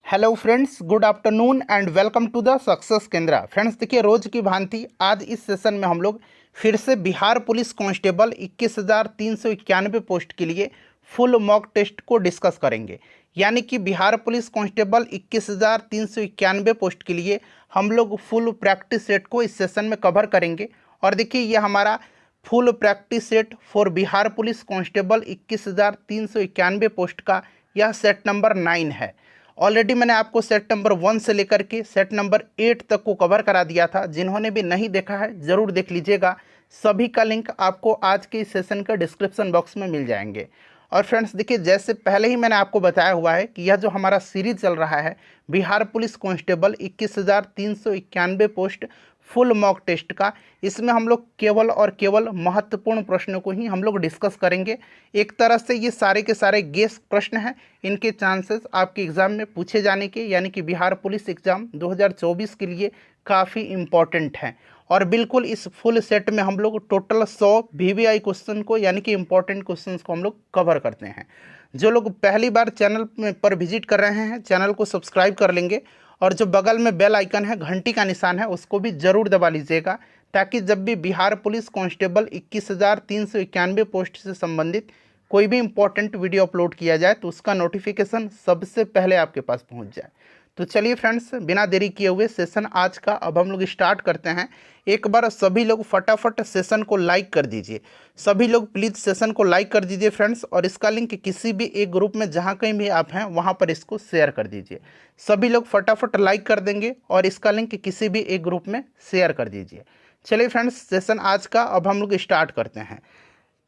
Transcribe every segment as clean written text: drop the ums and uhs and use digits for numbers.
Hello friends, good afternoon and welcome to the success Kendra. Friends देखिए, रोज की भांति आज इस सेशन में हम लोग फिर से बिहार पुलिस कांस्टेबल 21,391 पोस्ट के लिए फुल मॉक टेस्ट को डिस्कस करेंगे। यानी कि बिहार पुलिस कांस्टेबल 21,391 पोस्ट के लिए हम लोग फुल प्रैक्टिस सेट को इस सेशन में कवर करेंगे। और देखिए, ये हमारा full practice set for Bihar police constable 21,391 post का यह सेट नंबर 9 है। ऑलरेडी मैंने आपको सेट नंबर 1 से लेकर के सेट नंबर 8 तक को कवर करा दिया था। जिन्होंने भी नहीं देखा है ज़रूर देख लीजिएगा। सभी का लिंक आपको आज के इस सेशन का डिस्क्रिप्शन बॉक्स में मिल जाएंगे। और फ्रेंड्स देखिए, जैसे पहले ही मैंने आपको बताया हुआ है कि यह जो हमारा सीरीज चल रहा है Bihar police constable 21,391 post full mock test का, इसमें हम लोग केवल और केवल महत्वपूर्ण प्रश्नों को ही हम लोग डिस्कस करेंगे। एक तरह से ये सारे के सारे गेस प्रश्न हैं, इनके चांसेस आपके एग्ज़ाम में पूछे जाने के, यानी कि बिहार पुलिस एग्ज़ाम 2024 के लिए काफ़ी इम्पॉर्टेंट हैं। और बिल्कुल इस फुल सेट में हम लोग टोटल 100 VVI क्वेश्चन को, यानी कि इम्पॉर्टेंट क्वेश्चंस को हम लोग कवर करते हैं। जो लोग पहली बार चैनल पर विजिट कर रहे हैं, चैनल को सब्सक्राइब कर लेंगे और जो बगल में बेल आइकन है, घंटी का निशान है, उसको भी ज़रूर दबा लीजिएगा, ताकि जब भी बिहार पुलिस कांस्टेबल 21,391 पोस्ट से संबंधित कोई भी इम्पोर्टेंट वीडियो अपलोड किया जाए तो उसका नोटिफिकेशन सबसे पहले आपके पास पहुंच जाए। तो चलिए फ्रेंड्स, बिना देरी किए हुए सेशन आज का अब हम लोग स्टार्ट करते हैं। एक बार सभी लोग फटाफट सेशन को लाइक कर दीजिए। सभी लोग प्लीज़ सेशन को लाइक कर दीजिए फ्रेंड्स, और इसका लिंक किसी भी एक ग्रुप में जहाँ कहीं भी आप हैं वहाँ पर इसको शेयर कर दीजिए। सभी लोग फटाफट लाइक कर देंगे और इसका लिंक किसी भी एक ग्रुप में शेयर कर दीजिए। चलिए फ्रेंड्स, सेशन आज का अब हम लोग स्टार्ट करते हैं।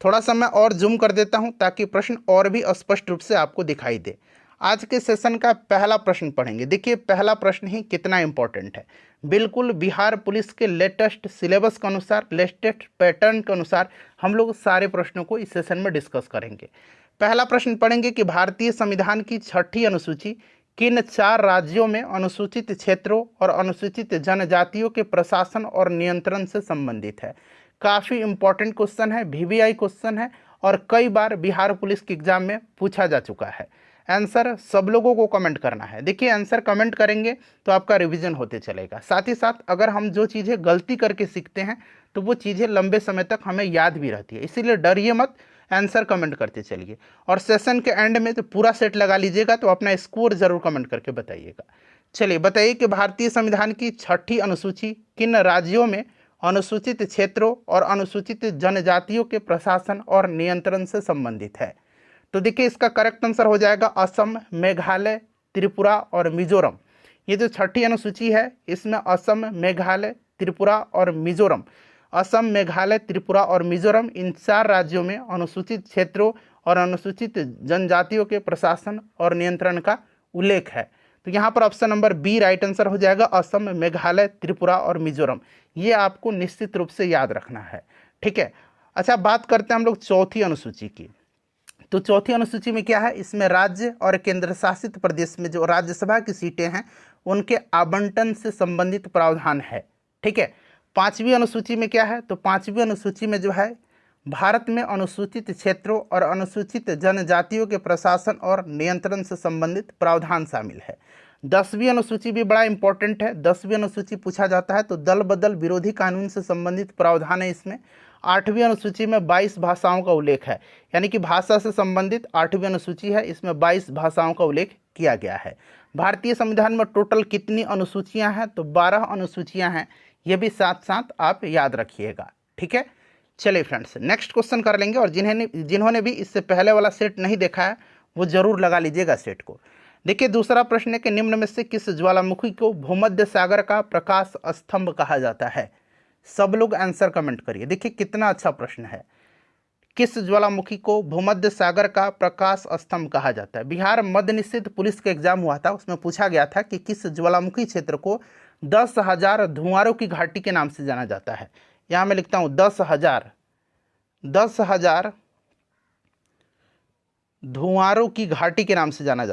थोड़ा सा मैं और जूम कर देता हूं ताकि प्रश्न और भी स्पष्ट रूप से आपको दिखाई दे। आज के सेशन का पहला प्रश्न पढ़ेंगे। देखिए, पहला प्रश्न ही कितना इंपॉर्टेंट है। बिल्कुल बिहार पुलिस के लेटेस्ट सिलेबस के अनुसार, लेटेस्ट पैटर्न के अनुसार हम लोग सारे प्रश्नों को इस सेशन में डिस्कस करेंगे। पहला प्रश्न पढ़ेंगे कि भारतीय संविधान की 6ठी अनुसूची किन 4 राज्यों में अनुसूचित क्षेत्रों और अनुसूचित जनजातियों के प्रशासन और नियंत्रण से संबंधित है। काफ़ी इंपॉर्टेंट क्वेश्चन है, VVI क्वेश्चन है और कई बार बिहार पुलिस के एग्जाम में पूछा जा चुका है। आंसर सब लोगों को कमेंट करना है। देखिए, आंसर कमेंट करेंगे तो आपका रिवीजन होते चलेगा। साथ ही साथ अगर हम जो चीज़ें गलती करके सीखते हैं तो वो चीज़ें लंबे समय तक हमें याद भी रहती है, इसीलिए डरिए मत, आंसर कमेंट करते चलिए। और सेशन के एंड में तो पूरा सेट लगा लीजिएगा, तो अपना स्कोर जरूर कमेंट करके बताइएगा। चलिए बताइए कि भारतीय संविधान की 6ठी अनुसूची किन राज्यों में अनुसूचित क्षेत्रों और अनुसूचित जनजातियों के प्रशासन और नियंत्रण से संबंधित है। तो देखिए, इसका करेक्ट आंसर हो जाएगा असम, मेघालय, त्रिपुरा और मिजोरम। ये जो 6ठी अनुसूची है इसमें असम, मेघालय, त्रिपुरा और मिजोरम, असम, मेघालय, त्रिपुरा और मिजोरम, इन 4 राज्यों में अनुसूचित क्षेत्रों और अनुसूचित जनजातियों के प्रशासन और नियंत्रण का उल्लेख है। तो यहाँ पर option number B right answer हो जाएगा, असम, मेघालय, त्रिपुरा और मिजोरम। ये आपको निश्चित रूप से याद रखना है, ठीक है। अच्छा, बात करते हैं हम लोग चौथी अनुसूची की। तो चौथी अनुसूची में क्या है, इसमें राज्य और केंद्र शासित प्रदेश में जो राज्यसभा की सीटें हैं उनके आवंटन से संबंधित प्रावधान है, ठीक है। 5वीं अनुसूची में क्या है, तो 5वीं अनुसूची में जो है भारत में अनुसूचित क्षेत्रों और अनुसूचित जनजातियों के प्रशासन और नियंत्रण से संबंधित प्रावधान शामिल है। 10वीं अनुसूची भी बड़ा इंपॉर्टेंट है। 10वीं अनुसूची पूछा जाता है तो दल बदल विरोधी कानून से संबंधित प्रावधान है इसमें। 8वीं अनुसूची में 22 भाषाओं का उल्लेख है, यानी कि भाषा से संबंधित 8वीं अनुसूची है, इसमें 22 भाषाओं का उल्लेख किया गया है। भारतीय संविधान में टोटल कितनी अनुसूचियां हैं, तो 12 अनुसूचियां हैं। ये भी साथ साथ आप याद रखिएगा, ठीक है। चलिए फ्रेंड्स, नेक्स्ट क्वेश्चन कर लेंगे। और जिन्होंने भी इससे पहले वाला सेट नहीं देखा है वो जरूर लगा लीजिएगा सेट को। देखिए, दूसरा प्रश्न है कि निम्न में से किस ज्वालामुखी को भूमध्य सागर का प्रकाश स्तंभ कहा जाता है। सब लोग आंसर कमेंट करिए। देखिए कितना अच्छा प्रश्न है, किस ज्वालामुखी को भूमध्य सागर का प्रकाश स्तंभ कहा जाता है। बिहार मद्य निषेध पुलिस का एग्जाम हुआ था, उसमें पूछा गया था कि किस ज्वालामुखी क्षेत्र को 10,000 धुआंरों की घाटी के नाम से जाना जाता है। यहाँ मैं लिखता हूँ 10,000 धुआंरों की घाटी के नाम से जाना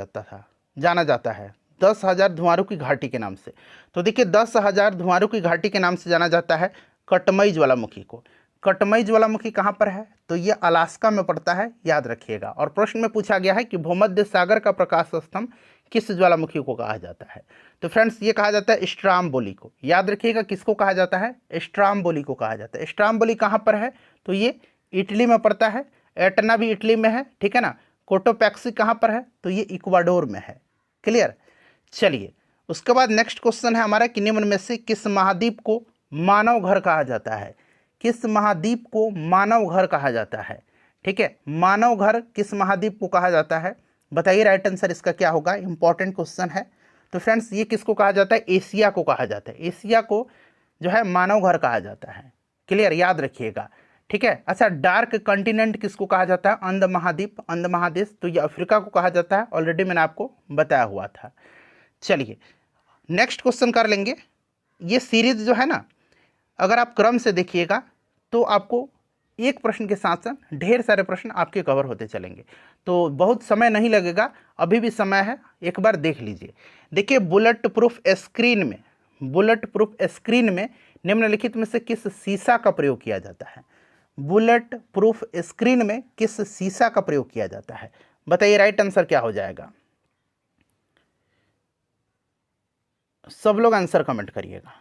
जाता है 10,000 धुआंरों की घाटी के नाम से। तो देखिए, 10,000 धुआंरों की घाटी के नाम से जाना जाता है कटमई ज्वालामुखी को। कटमई ज्वालामुखी कहाँ पर है, तो ये अलास्का में पड़ता है, याद रखिएगा। और प्रश्न में पूछा गया है कि भूमध्य सागर का प्रकाश स्तंभ किस ज्वालामुखी को कहा जाता है? तो फ्रेंड्स ये कहा जाता है स्ट्राम्बोली को। याद रखिएगा किसको कहा जाता है? स्ट्राम्बोली को कहा जाता है। स्ट्राम्बोली कहाँ पर है? तो ये इटली में पड़ता है। एटना भी इटली में है, ठीक है ना। कोटोपैक्सी कहाँ पर है? तो ये इक्वाडोर में है। क्लियर? चलिए उसके बाद नेक्स्ट क्वेश्चन है हमारा कि निम्न में से किस महाद्वीप को मानव घर कहा जाता है? किस महाद्वीप को मानव घर कहा जाता है? ठीक है, मानव घर किस महाद्वीप को कहा जाता है? बताइए राइट आंसर इसका क्या होगा। इंपॉर्टेंट क्वेश्चन है। तो फ्रेंड्स ये किसको कहा जाता है? एशिया को कहा जाता है। एशिया को जो है मानव घर कहा जाता है। क्लियर? याद रखिएगा, ठीक है। अच्छा, डार्क कंटिनेंट किसको कहा जाता है? अंध महाद्वीप, अंध महादेश, तो ये अफ्रीका को कहा जाता है। ऑलरेडी मैंने आपको बताया हुआ था। चलिए नेक्स्ट क्वेश्चन कर लेंगे। ये सीरीज जो है ना, अगर आप क्रम से देखिएगा तो आपको एक प्रश्न के साथ साथ ढेर सारे प्रश्न आपके कवर होते चलेंगे, तो बहुत समय नहीं लगेगा, अभी भी समय है, एक बार देख लीजिए। देखिए बुलेट प्रूफ स्क्रीन में, बुलेट प्रूफ स्क्रीन में निम्नलिखित में से किस शीशा का प्रयोग किया जाता है? बुलेट प्रूफ स्क्रीन में किस शीशा का प्रयोग किया जाता है? बताइए राइट आंसर क्या हो जाएगा। सब लोग आंसर कमेंट करिएगा।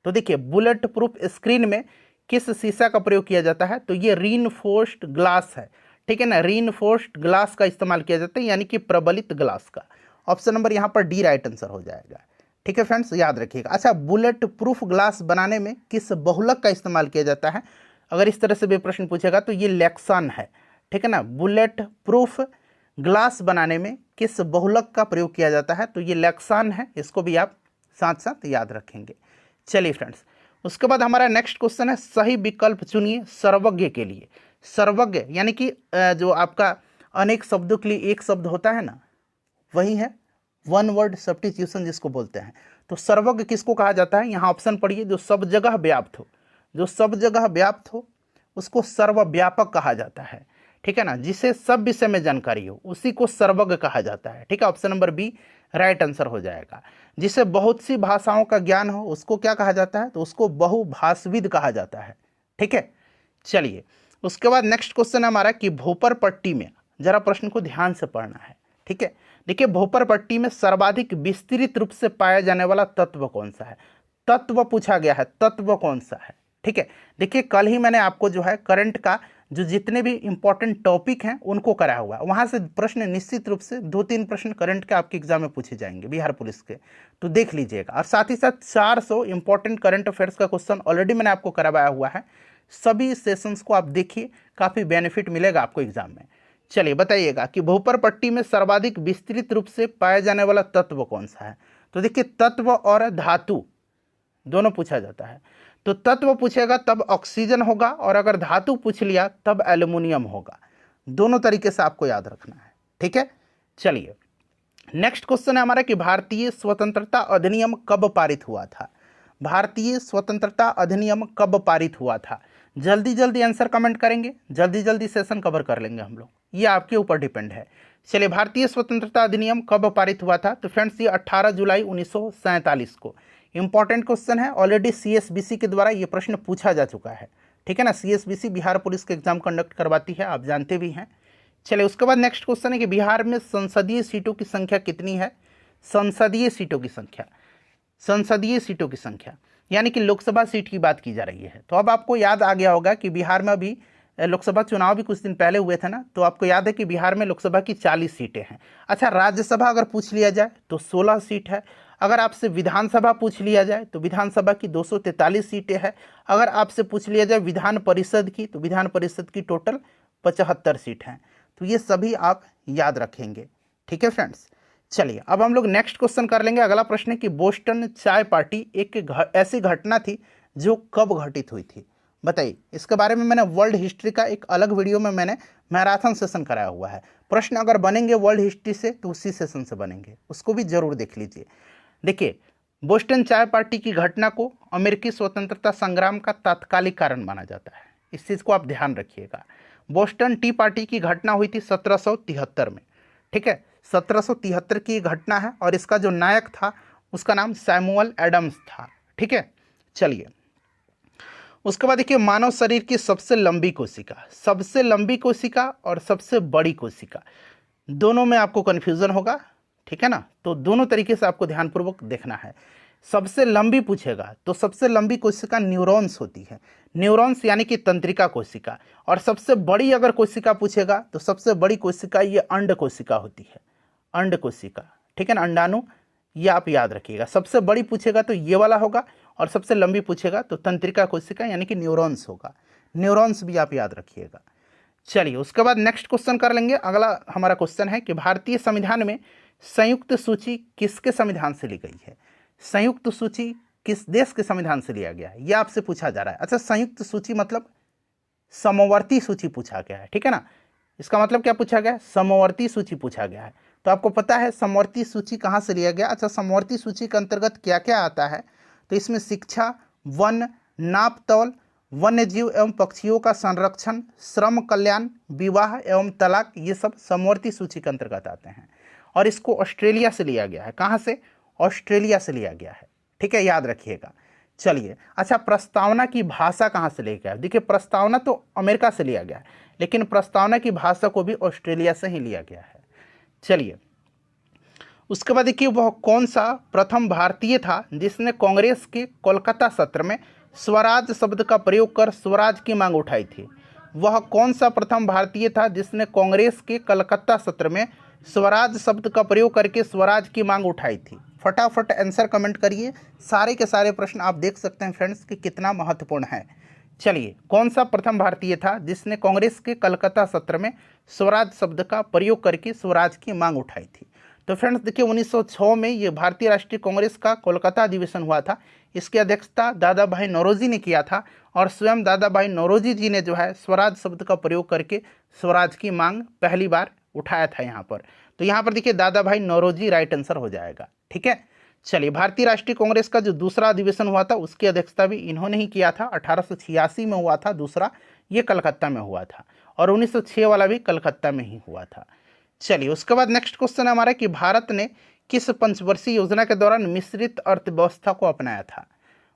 तो देखिए बुलेट प्रूफ स्क्रीन में किस शीशा का प्रयोग किया जाता है? तो ये रीइंफोर्स्ड ग्लास है, ठीक है ना। रीइंफोर्स्ड ग्लास का इस्तेमाल किया जाता है, यानी कि प्रबलित ग्लास का। ऑप्शन नंबर यहाँ पर डी राइट आंसर हो जाएगा, ठीक है फ्रेंड्स, याद रखिएगा। अच्छा, बुलेट प्रूफ ग्लास बनाने में किस बहुलक का इस्तेमाल किया जाता है? अगर इस तरह से भी प्रश्न पूछेगा तो ये लेक्सन है, ठीक है ना। बुलेट प्रूफ ग्लास बनाने में किस बहुलक का प्रयोग किया जाता है? तो ये लेक्सन है, इसको भी आप साथ साथ याद रखेंगे। चलिए फ्रेंड्स, उसके बाद हमारा नेक्स्ट क्वेश्चन है सही विकल्प चुनिए सर्वज्ञ के लिए। सर्वज्ञ यानी कि जो आपका अनेक शब्दों के लिए एक शब्द होता है ना, वही है वन वर्ड सब्स्टिट्यूशन जिसको बोलते हैं। तो सर्वज्ञ किसको कहा जाता है? यहाँ ऑप्शन पढ़िए। जो सब जगह व्याप्त हो, जो सब जगह व्याप्त हो उसको सर्वव्यापक कहा जाता है, ठीक है ना। जिसे सब विषय में जानकारी हो उसी को सर्वज्ञ कहा जाता है, ठीक है। Option number B right answer हो जाएगा। जिसे बहुत सी भाषाओं का ज्ञान हो उसको क्या कहा जाता है? तो उसको बहुभाषविद कहा जाता है, ठीक है। चलिए उसके बाद नेक्स्ट क्वेश्चन है हमारा कि भोपर पट्टी में, जरा प्रश्न को ध्यान से पढ़ना है, ठीक है। देखिए भोपर पट्टी में सर्वाधिक विस्तृत रूप से पाया जाने वाला तत्व कौन सा है? तत्व पूछा गया है, तत्व कौन सा है, ठीक है। देखिए कल ही मैंने आपको जो है करंट का जो जितने भी इंपॉर्टेंट टॉपिक हैं उनको कराया हुआ है, वहाँ से प्रश्न निश्चित रूप से 2-3 प्रश्न करंट के आपके एग्जाम में पूछे जाएंगे बिहार पुलिस के, तो देख लीजिएगा। और साथ ही साथ 400 इंपॉर्टेंट करंट अफेयर्स का क्वेश्चन ऑलरेडी मैंने आपको करवाया हुआ है। सभी सेशंस को आप देखिए, काफ़ी बेनिफिट मिलेगा आपको एग्जाम में। चलिए बताइएगा कि भोपर पट्टी में सर्वाधिक विस्तृत रूप से पाया जाने वाला तत्व कौन सा है? तो देखिए तत्व और धातु दोनों पूछा जाता है। तो तत्व पूछेगा तब ऑक्सीजन होगा, और अगर धातु पूछ लिया तब एल्युमिनियम होगा। दोनों तरीके से आपको याद रखना है, ठीक है। चलिए नेक्स्ट क्वेश्चन है हमारा कि भारतीय स्वतंत्रता अधिनियम कब पारित हुआ था? भारतीय स्वतंत्रता अधिनियम कब पारित हुआ था? जल्दी जल्दी आंसर कमेंट करेंगे, जल्दी जल्दी सेशन कवर कर लेंगे हम लोग, ये आपके ऊपर डिपेंड है। चलिए भारतीय स्वतंत्रता अधिनियम कब पारित हुआ था? तो फ्रेंड्स ये 18 जुलाई 1947 को। इंपॉर्टेंट क्वेश्चन है, ऑलरेडी CSBC के द्वारा ये प्रश्न पूछा जा चुका है, ठीक है ना। CSBC बिहार पुलिस के एग्जाम कंडक्ट करवाती है, आप जानते भी हैं। चलिए उसके बाद नेक्स्ट क्वेश्चन है कि बिहार में संसदीय सीटों की संख्या कितनी है? संसदीय सीटों की संख्या, संसदीय सीटों की संख्या यानी कि लोकसभा सीट की बात की जा रही है। तो अब आपको याद आ गया होगा कि बिहार में अभी लोकसभा चुनाव भी कुछ दिन पहले हुए थे ना, तो आपको याद है कि बिहार में लोकसभा की 40 सीटें हैं। अच्छा, राज्यसभा अगर पूछ लिया जाए तो 16 सीट है। अगर आपसे विधानसभा पूछ लिया जाए तो विधानसभा की 243 सीटें हैं। अगर आपसे पूछ लिया जाए विधान परिषद की, तो विधान परिषद की टोटल 75 सीट हैं। तो ये सभी आप याद रखेंगे, ठीक है फ्रेंड्स। चलिए अब हम लोग नेक्स्ट क्वेश्चन कर लेंगे। अगला प्रश्न है कि बोस्टन चाय पार्टी एक ऐसी घटना थी जो कब घटित हुई थी? बताइए। इसके बारे में मैंने वर्ल्ड हिस्ट्री का एक अलग वीडियो में मैंने मैराथन सेशन कराया हुआ है। प्रश्न अगर बनेंगे वर्ल्ड हिस्ट्री से तो उसी सेशन से बनेंगे, उसको भी जरूर देख लीजिए। देखिए बोस्टन चाय पार्टी की घटना को अमेरिकी स्वतंत्रता संग्राम का तात्कालिक कारण माना जाता है, इस चीज़ को आप ध्यान रखिएगा। बोस्टन टी पार्टी की घटना हुई थी 1773 में, ठीक है। 1773 की घटना है और इसका जो नायक था उसका नाम सैमुअल एडम्स था, ठीक है। चलिए उसके बाद देखिए मानव शरीर की सबसे लंबी कोशिका, सबसे लंबी कोशिका और सबसे बड़ी कोशिका दोनों में आपको कन्फ्यूजन होगा, ठीक है ना। तो दोनों तरीके से आपको ध्यानपूर्वक देखना है। सबसे लंबी पूछेगा तो सबसे लंबी कोशिका न्यूरॉन्स होती है, न्यूरॉन्स यानी कि तंत्रिका कोशिका। और सबसे बड़ी अगर कोशिका पूछेगा तो सबसे बड़ी कोशिका ये अंड कोशिका होती है, अंड कोशिका, ठीक है ना, अंडाणु। ये आप याद रखिएगा। सबसे बड़ी पूछेगा तो ये वाला होगा, और सबसे लंबी पूछेगा तो तंत्रिका कोशिका यानी कि न्यूरॉन्स होगा। न्यूरॉन्स भी आप याद रखिएगा। चलिए उसके बाद नेक्स्ट क्वेश्चन कर लेंगे। अगला हमारा क्वेश्चन है कि भारतीय संविधान में संयुक्त सूची किसके संविधान से ली गई है? संयुक्त सूची किस देश के संविधान से लिया गया है, यह आपसे पूछा जा रहा है। अच्छा, संयुक्त सूची मतलब समवर्ती सूची पूछा गया है, ठीक है ना। इसका मतलब क्या पूछा गया है? समवर्ती सूची पूछा गया है। तो आपको पता है समवर्ती सूची कहाँ से लिया गया। अच्छा, समवर्ती सूची के अंतर्गत क्या क्या आता है? तो इसमें शिक्षा, वन, नाप तौल, वन्य जीव एवं पक्षियों का संरक्षण, श्रम कल्याण, विवाह एवं तलाक, ये सब समवर्ती सूची के अंतर्गत आते हैं। और इसको ऑस्ट्रेलिया से लिया गया है। कहाँ से? ऑस्ट्रेलिया से लिया गया है, ठीक है, याद रखिएगा। चलिए, अच्छा, प्रस्तावना की भाषा कहाँ से लिया गया है? देखिए, प्रस्तावना तो अमेरिका से लिया गया है, लेकिन प्रस्तावना की भाषा को भी ऑस्ट्रेलिया से ही लिया गया है। चलिए उसके बाद देखिए, वह कौन सा प्रथम भारतीय था जिसने कांग्रेस के कोलकाता सत्र में स्वराज शब्द का प्रयोग कर स्वराज की मांग उठाई थी? वह कौन सा प्रथम भारतीय था जिसने कांग्रेस के कलकत्ता सत्र में स्वराज शब्द का प्रयोग करके स्वराज की मांग उठाई थी? फटाफट आंसर कमेंट करिए। सारे के सारे प्रश्न आप देख सकते हैं फ्रेंड्स कि कितना महत्वपूर्ण है। चलिए, कौन सा प्रथम भारतीय था जिसने कांग्रेस के कलकत्ता सत्र में स्वराज शब्द का प्रयोग करके स्वराज की मांग उठाई थी? तो फ्रेंड्स देखिए, 1906 में ये भारतीय राष्ट्रीय कांग्रेस का कोलकाता अधिवेशन हुआ था। इसकी अध्यक्षता दादा भाई नौरोजी ने किया था, और स्वयं दादा भाई नौरोजी जी ने जो है स्वराज शब्द का प्रयोग करके स्वराज की मांग पहली बार उठाया था यहाँ पर। तो यहाँ पर देखिए दादा भाई नौरोजी राइट आंसर हो जाएगा, ठीक है। चलिए, भारतीय राष्ट्रीय कांग्रेस का जो दूसरा अधिवेशन हुआ था उसकी अध्यक्षता भी इन्होंने ही किया था। 1886 में हुआ था दूसरा, ये कलकत्ता में हुआ था, और 1906 वाला भी कलकत्ता में ही हुआ था। चलिए उसके बाद नेक्स्ट क्वेश्चन है हमारा कि भारत ने किस पंचवर्षीय योजना के दौरान मिश्रित अर्थव्यवस्था को अपनाया था?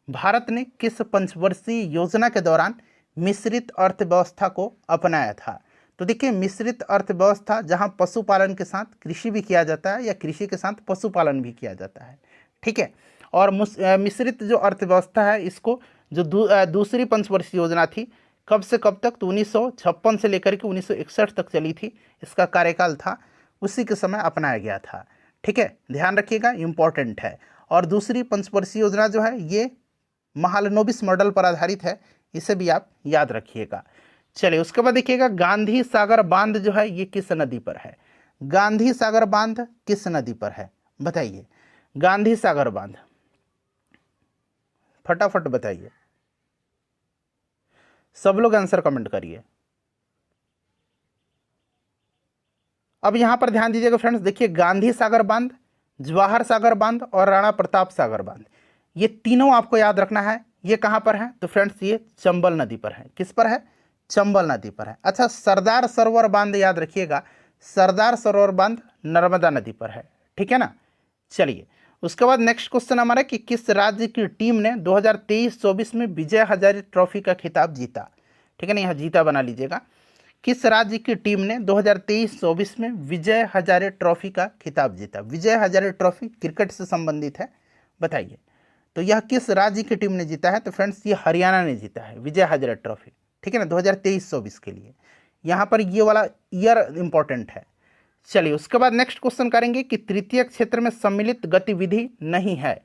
भारत ने किस पंचवर्षीय योजना के दौरान मिश्रित अर्थव्यवस्था को अपनाया था? तो देखिए, मिश्रित अर्थव्यवस्था जहां पशुपालन के साथ कृषि भी किया जाता है या कृषि के साथ पशुपालन भी किया जाता है, ठीक है। और मिश्रित जो अर्थव्यवस्था है इसको जो दूसरी पंचवर्षीय योजना थी, कब से कब तक? तो 1956 से लेकर के 1961 तक चली थी, इसका कार्यकाल था, उसी के समय अपनाया गया था, ठीक है, ध्यान रखिएगा, इंपॉर्टेंट है। और दूसरी पंचवर्षीय योजना जो है ये महालनोबिस मॉडल पर आधारित है, इसे भी आप याद रखिएगा। चलिए उसके बाद देखिएगा, गांधी सागर बांध जो है ये किस नदी पर है? गांधी सागर बांध किस नदी पर है बताइए? गांधी सागर बांध, फटाफट बताइए, सब लोग आंसर कमेंट करिए। अब यहां पर ध्यान दीजिएगा फ्रेंड्स, देखिए गांधी सागर बांध, जवाहर सागर बांध और राणा प्रताप सागर बांध, ये तीनों आपको याद रखना है। ये कहां पर है? तो फ्रेंड्स ये चंबल नदी पर है। किस पर है? चंबल नदी पर है। अच्छा, सरदार सरोवर बांध याद रखिएगा, सरदार सरोवर बांध नर्मदा नदी पर है, ठीक है ना। चलिए उसके बाद नेक्स्ट क्वेश्चन हमारा कि किस राज्य की टीम ने 2023-24 में विजय हजारे ट्रॉफी का खिताब जीता? ठीक है ना, यहाँ जीता बना लीजिएगा। किस राज्य की टीम ने 2023-24 में विजय हजारे ट्रॉफी का खिताब जीता? विजय हजारे ट्रॉफी क्रिकेट से संबंधित है, बताइए। तो यह किस राज्य की टीम ने जीता है? तो फ्रेंड्स ये हरियाणा ने जीता है विजय हजारे ट्रॉफी, ठीक है ना, 2023-24 के लिए। यहाँ पर ये वाला ईयर इंपॉर्टेंट है। चलिए उसके बाद नेक्स्ट क्वेश्चन करेंगे कि तृतीय क्षेत्र में सम्मिलित गतिविधि नहीं है।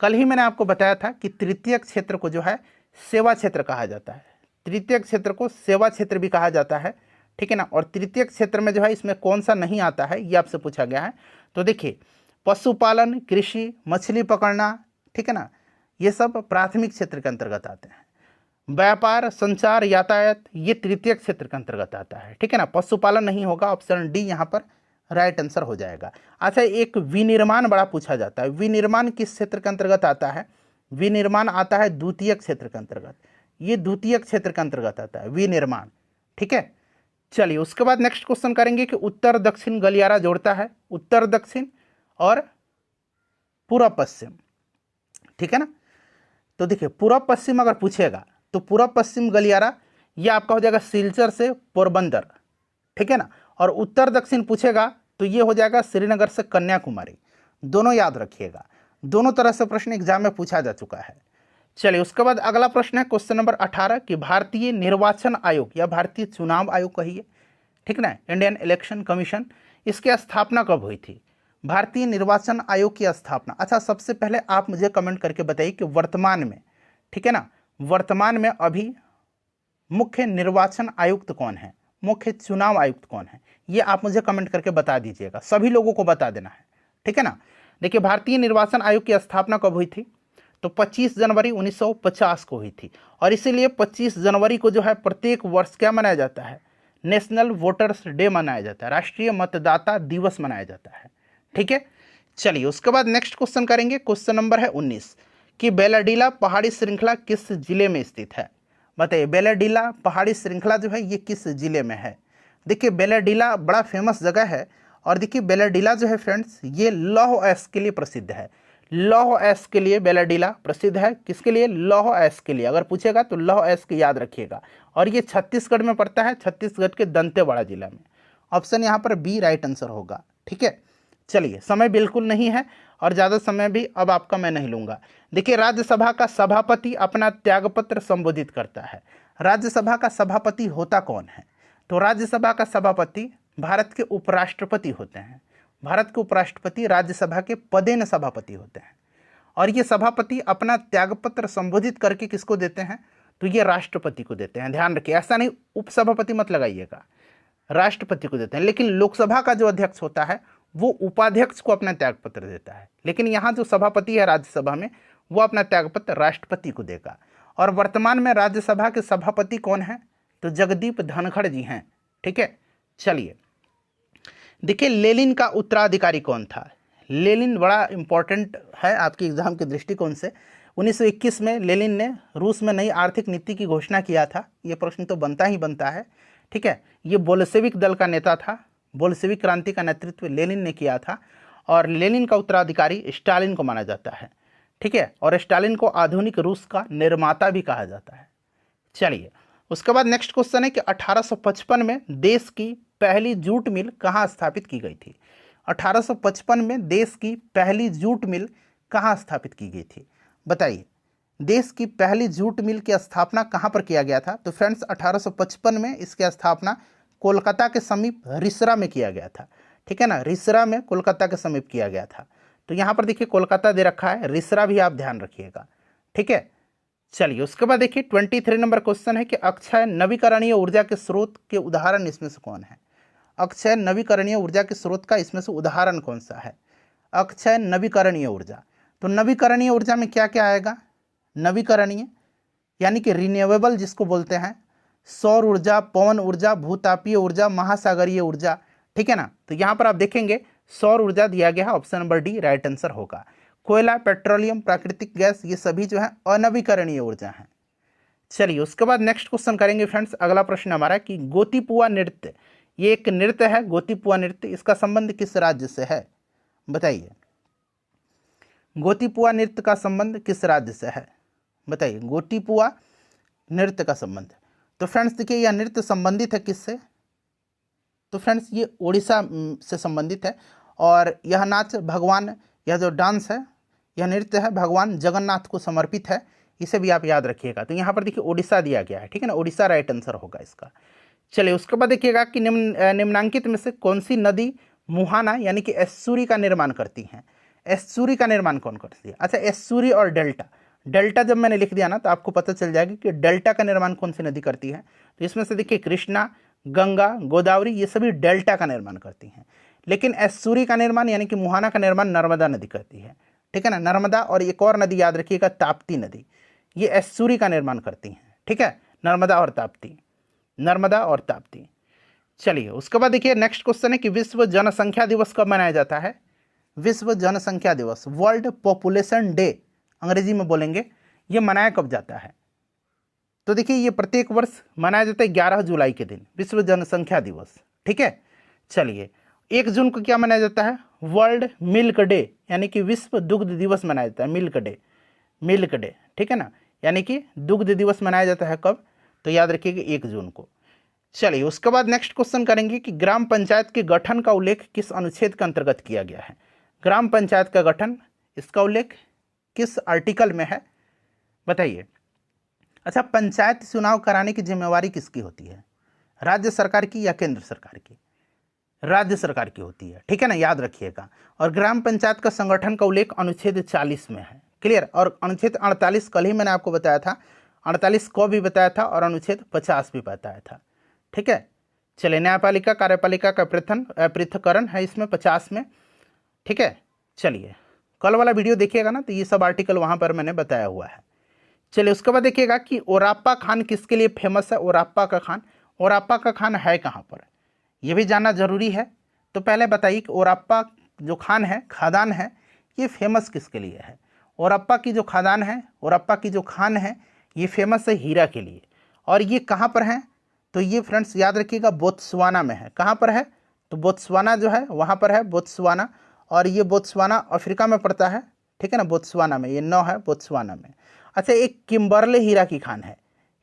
कल ही मैंने आपको बताया था कि तृतीय क्षेत्र को जो है सेवा क्षेत्र कहा जाता है, तृतीय क्षेत्र को सेवा क्षेत्र भी कहा जाता है, ठीक है ना। और तृतीय क्षेत्र में जो है इसमें कौन सा नहीं आता है ये आपसे पूछा गया है। तो देखिए, पशुपालन, कृषि, मछली पकड़ना, ठीक है ना, ये सब प्राथमिक क्षेत्र के अंतर्गत आते हैं। व्यापार, संचार, यातायात, ये तृतीय क्षेत्र के अंतर्गत आता है, ठीक है ना। पशुपालन नहीं होगा, ऑप्शन डी यहाँ पर राइट आंसर हो जाएगा। अच्छा, एक विनिर्माण बड़ा पूछा जाता है, विनिर्माण किस क्षेत्र के अंतर्गत आता है? विनिर्माण आता है द्वितीय क्षेत्र के अंतर्गत, ये द्वितीय क्षेत्र के अंतर्गत आता है विनिर्माण, ठीक है। चलिए उसके बाद नेक्स्ट क्वेश्चन करेंगे कि उत्तर दक्षिण गलियारा जोड़ता है, उत्तर दक्षिण और पूर्व पश्चिम, ठीक है ना। तो देखिए, पूर्व पश्चिम अगर पूछेगा तो पूर्व पश्चिम गलियारा ये आपका हो जाएगा सिलचर से पोरबंदर, ठीक है ना। और उत्तर दक्षिण पूछेगा तो ये हो जाएगा श्रीनगर से कन्याकुमारी। दोनों याद रखिएगा, दोनों तरह से प्रश्न एग्जाम में पूछा जा चुका है। चलिए उसके बाद अगला प्रश्न है क्वेश्चन नंबर 18 कि भारतीय निर्वाचन आयोग या भारतीय चुनाव आयोग कहिए, ठीक ना, इंडियन इलेक्शन कमीशन, इसकी स्थापना कब हुई थी? भारतीय निर्वाचन आयोग की स्थापना, अच्छा सबसे पहले आप मुझे कमेंट करके बताइए कि वर्तमान में, ठीक है ना, वर्तमान में अभी मुख्य निर्वाचन आयुक्त कौन है, मुख्य चुनाव आयुक्त कौन है, ये आप मुझे कमेंट करके बता दीजिएगा, सभी लोगों को बता देना है, ठीक है ना। देखिए भारतीय निर्वाचन आयोग की स्थापना कब हुई थी? तो 25 जनवरी 1950 को हुई थी, और इसीलिए 25 जनवरी को जो है प्रत्येक वर्ष क्या मनाया जाता है? नेशनल वोटर्स डे मनाया जाता है, राष्ट्रीय मतदाता दिवस मनाया जाता है, ठीक है। चलिए उसके बाद नेक्स्ट क्वेश्चन करेंगे, क्वेश्चन नंबर है 19 कि बेलाडीला पहाड़ी श्रृंखला किस जिले में स्थित है? बताइए बेलाडीला पहाड़ी श्रृंखला जो है ये किस जिले में है? देखिए बेलाडीला बड़ा फेमस जगह है, और देखिए बेलाडीला जो है फ्रेंड्स ये लौह अयस्क के लिए प्रसिद्ध है, लौह अयस्क के लिए बेलाडीला प्रसिद्ध है। किसके लिए? लौह अयस्क के लिए। अगर पूछेगा तो लौह अयस्क याद रखिएगा, और ये छत्तीसगढ़ में पड़ता है, छत्तीसगढ़ के दंतेवाड़ा जिला में। ऑप्शन यहाँ पर बी राइट आंसर होगा, ठीक है। चलिए समय बिल्कुल नहीं है, और ज़्यादा समय भी अब आपका मैं नहीं लूँगा। देखिए राज्यसभा का सभापति अपना त्यागपत्र संबोधित करता है, राज्यसभा का सभापति होता कौन है? तो राज्यसभा का सभापति भारत के उपराष्ट्रपति होते हैं, भारत के उपराष्ट्रपति राज्यसभा के पदेन सभापति होते हैं, और ये सभापति अपना त्यागपत्र संबोधित करके किसको देते हैं? तो ये राष्ट्रपति को देते हैं, ध्यान रखिए, ऐसा नहीं उपसभापति मत लगाइएगा, राष्ट्रपति को देते हैं। लेकिन लोकसभा का जो अध्यक्ष होता है वो उपाध्यक्ष को अपना त्यागपत्र देता है, लेकिन यहाँ जो सभापति है राज्यसभा में वो अपना त्यागपत्र राष्ट्रपति को देगा। और वर्तमान में राज्यसभा के सभापति कौन है? तो जगदीप धनखड़ जी हैं, ठीक है। चलिए देखिए लेनिन का उत्तराधिकारी कौन था? लेनिन बड़ा इंपॉर्टेंट है आपके एग्जाम के दृष्टिकोण से। 1921 में लेनिन ने रूस में नई आर्थिक नीति की घोषणा किया था, ये प्रश्न तो बनता ही बनता है, ठीक है। ये बोल्शेविक दल का नेता था, बोल्शेविक क्रांति का नेतृत्व लेनिन ने किया था, और लेनिन का उत्तराधिकारी स्टालिन को माना जाता है, ठीक है। और स्टालिन को आधुनिक रूस का निर्माता भी कहा जाता है। चलिए उसके बाद नेक्स्ट क्वेश्चन है कि 1855 में देश की पहली जूट मिल कहाँ स्थापित की गई थी? 1855 में देश की पहली जूट मिल कहाँ स्थापित की गई थी? बताइए देश की पहली जूट मिल की स्थापना कहाँ पर किया गया था? तो फ्रेंड्स 1855 में इसकी स्थापना कोलकाता के समीप रिसरा में किया गया था, ठीक है ना, रिसरा में कोलकाता के समीप किया गया था। तो यहाँ पर देखिए कोलकाता दे रखा है, रिसरा भी आप ध्यान रखिएगा, ठीक है। चलिए उसके बाद देखिए 23 नंबर क्वेश्चन है कि अक्षय नवीकरणीय ऊर्जा के स्रोत के उदाहरण इसमें से कौन है? अक्षय नवीकरणीय ऊर्जा के स्रोत का इसमें से उदाहरण कौन सा है? अक्षय नवीकरणीय ऊर्जा, तो नवीकरणीय ऊर्जा में क्या क्या आएगा? नवीकरणीय यानी कि रिन्यूएबल जिसको बोलते हैं, सौर ऊर्जा, पवन ऊर्जा, भूतापीय ऊर्जा, महासागरीय ऊर्जा, ठीक है ना। तो यहाँ पर आप देखेंगे सौर ऊर्जा दिया गया है, option number D right answer होगा। कोयला, पेट्रोलियम, प्राकृतिक गैस, ये सभी जो है अनवीकरणीय ऊर्जा है। चलिए उसके बाद नेक्स्ट क्वेश्चन करेंगे फ्रेंड्स। अगला प्रश्न हमारा कि गोतीपुआ नृत्य, ये एक नृत्य है गोतीपुआ नृत्य, इसका संबंध किस राज्य से है? बताइए गोतीपुआ नृत्य का संबंध किस राज्य से है? बताइए गोतीपुआ नृत्य का संबंध। तो फ्रेंड्स देखिए यह नृत्य संबंधित है किससे? तो फ्रेंड्स ये उड़ीसा से संबंधित है, और यह नाच भगवान, यह जो डांस है, यह नृत्य है भगवान जगन्नाथ को समर्पित है, इसे भी आप याद रखिएगा। तो यहाँ पर देखिए उड़ीसा दिया गया है, ठीक है ना, उड़ीसा राइट आंसर होगा इसका। चलिए उसके बाद देखिएगा कि निम्नांकित में से कौन सी नदी मुहाना यानी कि एस्चुरी का निर्माण करती हैं? एस्चुरी का निर्माण कौन करती है? अच्छा एस्चुरी और डेल्टा, डेल्टा जब मैंने लिख दिया ना तो आपको पता चल जाएगा कि डेल्टा का निर्माण कौन सी नदी करती है। तो इसमें से देखिए कृष्णा, गंगा, गोदावरी, ये सभी डेल्टा का निर्माण करती हैं, लेकिन एस्चुरी का निर्माण यानी कि मुहाना का निर्माण नर्मदा नदी करती है, ठीक है ना। नर्मदा और एक और नदी याद रखिएगा ताप्ती नदी, ये एस्चुरी का निर्माण करती हैं, ठीक है, नर्मदा और ताप्ती, नर्मदा और ताप्ती। चलिए उसके बाद देखिए नेक्स्ट क्वेश्चन है कि विश्व जनसंख्या दिवस कब मनाया जाता है? विश्व जनसंख्या दिवस, वर्ल्ड पॉपुलेशन डे अंग्रेजी में बोलेंगे, ये मनाया कब जाता है? तो देखिए ये प्रत्येक वर्ष मनाया जाता है 11 जुलाई के दिन, विश्व जनसंख्या दिवस, ठीक है। चलिए 1 जून को क्या मनाया जाता है? वर्ल्ड मिल्क डे यानी कि विश्व दुग्ध दिवस मनाया जाता है, मिल्क डे, मिल्क डे, ठीक है ना, यानी कि दुग्ध दिवस मनाया जाता है कब? तो याद रखिएगा 1 जून को। चलिए उसके बाद नेक्स्ट क्वेश्चन करेंगे कि ग्राम पंचायत के गठन का उल्लेख किस अनुच्छेद के अंतर्गत किया गया है। ग्राम पंचायत का गठन, इसका उल्लेख किस आर्टिकल में है बताइए। अच्छा, पंचायत चुनाव कराने की जिम्मेवारी किसकी होती है, राज्य सरकार की या केंद्र सरकार की? राज्य सरकार की होती है, ठीक है ना, याद रखिएगा। और ग्राम पंचायत का संगठन का उल्लेख अनुच्छेद 40 में है, क्लियर। और अनुच्छेद 48 कल ही मैंने आपको बताया था, 48 को भी बताया था और अनुच्छेद 50 भी बताया था, ठीक है। चलिए, न्यायपालिका कार्यपालिका का पृथक्करण है इसमें 50 में, ठीक है। चलिए कल वाला वीडियो देखिएगा ना, तो ये सब आर्टिकल वहाँ पर मैंने बताया हुआ है। चलिए उसके बाद देखिएगा कि ओराप्पा खान किसके लिए फेमस है। ओराप्पा का खान, ओराप्पा का खान है कहाँ पर, ये भी जानना जरूरी है। तो पहले बताइए कि ओराप्पा जो खान है, खादान है, ये फेमस किसके लिए है। ओराप्पा की जो खादान है, ओराप्पा की जो खान है, ये फेमस है हीरा के लिए। और ये कहाँ पर है, तो ये फ्रेंड्स याद रखिएगा बोत्सवाना में है। कहाँ पर है, तो बोत्सवाना जो है वहाँ पर है, बोत्सवाना। और ये बोत्सवाना अफ्रीका में पड़ता है, ठीक है ना, बोत्सवाना में, ये 9 है बोत्सवाना में। अच्छा, एक किम्बरले हीरा की खान है,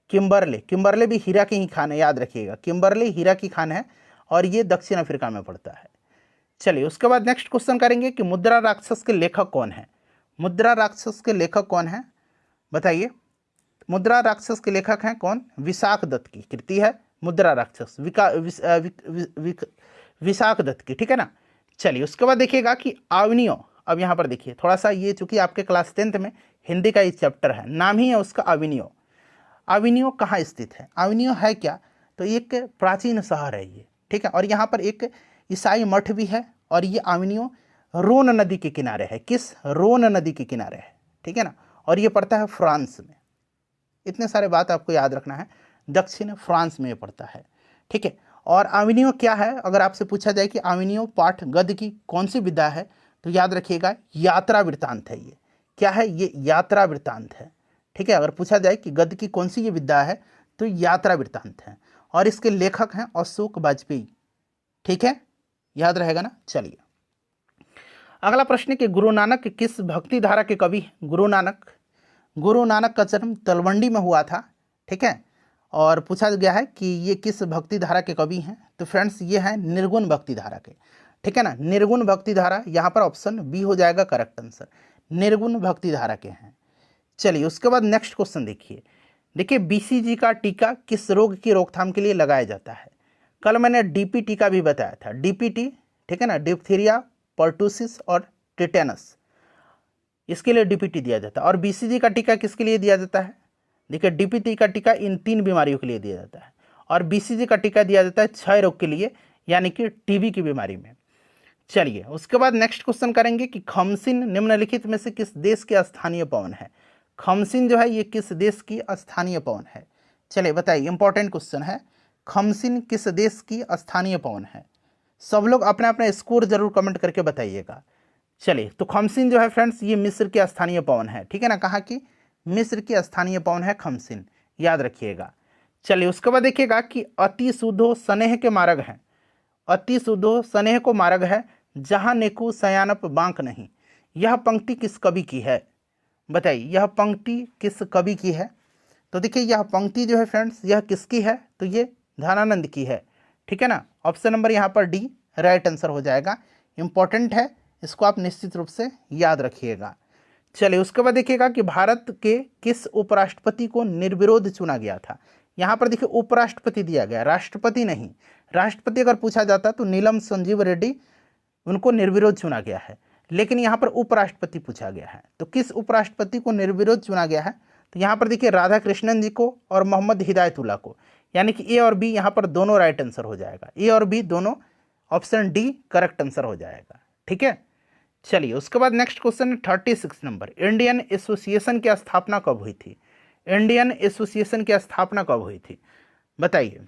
किम्बरले, किम्बरले भी हीरा की ही खान है, याद रखिएगा, किम्बरले हीरा की खान है और ये दक्षिण अफ्रीका में पड़ता है। चलिए उसके बाद नेक्स्ट क्वेश्चन करेंगे कि मुद्रा राक्षस के लेखक कौन है। मुद्रा राक्षस के लेखक कौन है बताइए। मुद्रा राक्षस के लेखक हैं कौन, विशाख दत्त की कृति है मुद्रा राक्षस, विशाख दत्त की, ठीक है ना। चलिए उसके बाद देखिएगा कि आवनियो, अब यहाँ पर देखिए थोड़ा सा, ये चूंकि आपके क्लास 10th में हिंदी का ये चैप्टर है, नाम ही है उसका आवनियो। आवनियो कहाँ स्थित है, आवनियो है क्या, तो एक प्राचीन शहर है ये, ठीक है। और यहाँ पर एक ईसाई मठ भी है। और ये आवनियो रोन नदी के किनारे है, किस, रोन नदी के किनारे है, ठीक है ना। और ये पड़ता है फ्रांस में, इतने सारे बात आपको याद रखना है, दक्षिण फ्रांस में ये पड़ता है, ठीक है। और आवनियो क्या है, अगर आपसे पूछा जाए कि आवनियो पाठ गद्य की कौन सी विधा है, तो याद रखिएगा यात्रा वृत्तांत है। ये क्या है, ये यात्रा वृत्तांत है, ठीक है। अगर पूछा जाए कि गद्य की कौन सी ये विधा है, तो यात्रा वृत्तांत है। और इसके लेखक हैं अशोक वाजपेयी, ठीक है, याद रहेगा ना। चलिए अगला प्रश्न कि गुरु नानक किस भक्ति धारा के कवि। गुरु नानक का जन्म तलवंडी में हुआ था, ठीक है। और पूछा गया है कि ये किस भक्ति धारा के कवि हैं, तो फ्रेंड्स ये हैं निर्गुण भक्ति धारा के, ठीक है ना। निर्गुण भक्ति धारा, यहाँ पर ऑप्शन बी हो जाएगा करेक्ट आंसर, निर्गुण भक्ति धारा के हैं। चलिए उसके बाद नेक्स्ट क्वेश्चन देखिए बीसीजी का टीका किस रोग की रोकथाम के लिए लगाया जाता है। कल मैंने डीपीटी का भी बताया था, डीपीटी, ठीक है ना, डिप्थीरिया, पर्टूसिस और टिटेनस, इसके लिए डीपीटी दिया जाता है। और बीसीजी का टीका किसके लिए दिया जाता है, देखिए डीपीटी का टीका इन 3 बीमारियों के लिए दिया जाता है। और बीसीजी का टीका दिया जाता है क्षय रोग के लिए, यानी कि टीबी की बीमारी में। चलिए उसके बाद नेक्स्ट क्वेश्चन करेंगे कि खमसिन निम्नलिखित में से किस देश के स्थानीय पवन है। खमसिन जो है ये किस देश की स्थानीय पवन है, चलिए बताइए, इंपॉर्टेंट क्वेश्चन है, खमसिन किस देश की स्थानीय पवन है। सब लोग अपना अपना स्कोर जरूर कमेंट करके बताइएगा। चलिए तो खमसिन जो है फ्रेंड्स ये मिस्र की स्थानीय पवन है, ठीक है ना, कहाँ की, मिस्र की स्थानीय पवन है खमसिन, याद रखिएगा। चलिए उसके बाद देखिएगा कि अति शुद्धो स्नेह के मार्ग हैं, अति शुद्धो स्नेह को मार्ग है, जहाँ नेकु सयानप बांक नहीं, यह पंक्ति किस कवि की है बताइए, यह पंक्ति किस कवि की है। तो देखिए यह पंक्ति जो है फ्रेंड्स यह किसकी है, तो ये ध्यानानंद की है, ठीक है ना। ऑप्शन नंबर यहाँ पर डी राइट आंसर हो जाएगा, इंपॉर्टेंट है, इसको आप निश्चित रूप से याद रखिएगा। चलिए उसके बाद देखिएगा कि भारत के किस उपराष्ट्रपति को निर्विरोध चुना गया था। यहाँ पर देखिए उपराष्ट्रपति दिया गया, राष्ट्रपति नहीं। राष्ट्रपति अगर पूछा जाता तो नीलम संजीव रेड्डी, उनको निर्विरोध चुना गया है, लेकिन यहाँ पर उपराष्ट्रपति पूछा गया है। तो किस उपराष्ट्रपति को निर्विरोध चुना गया है, तो यहाँ पर देखिए राधा कृष्णन जी को और मोहम्मद हिदायतुल्ला को, यानी कि ए और बी यहाँ पर दोनों राइट आंसर हो जाएगा, ए और बी दोनों, ऑप्शन डी करेक्ट आंसर हो जाएगा, ठीक है। चलिए उसके बाद next question 36 number, Indian association की स्थापना कब हुई थी। इंडियन एसोसिएशन की स्थापना कब हुई थी बताइए।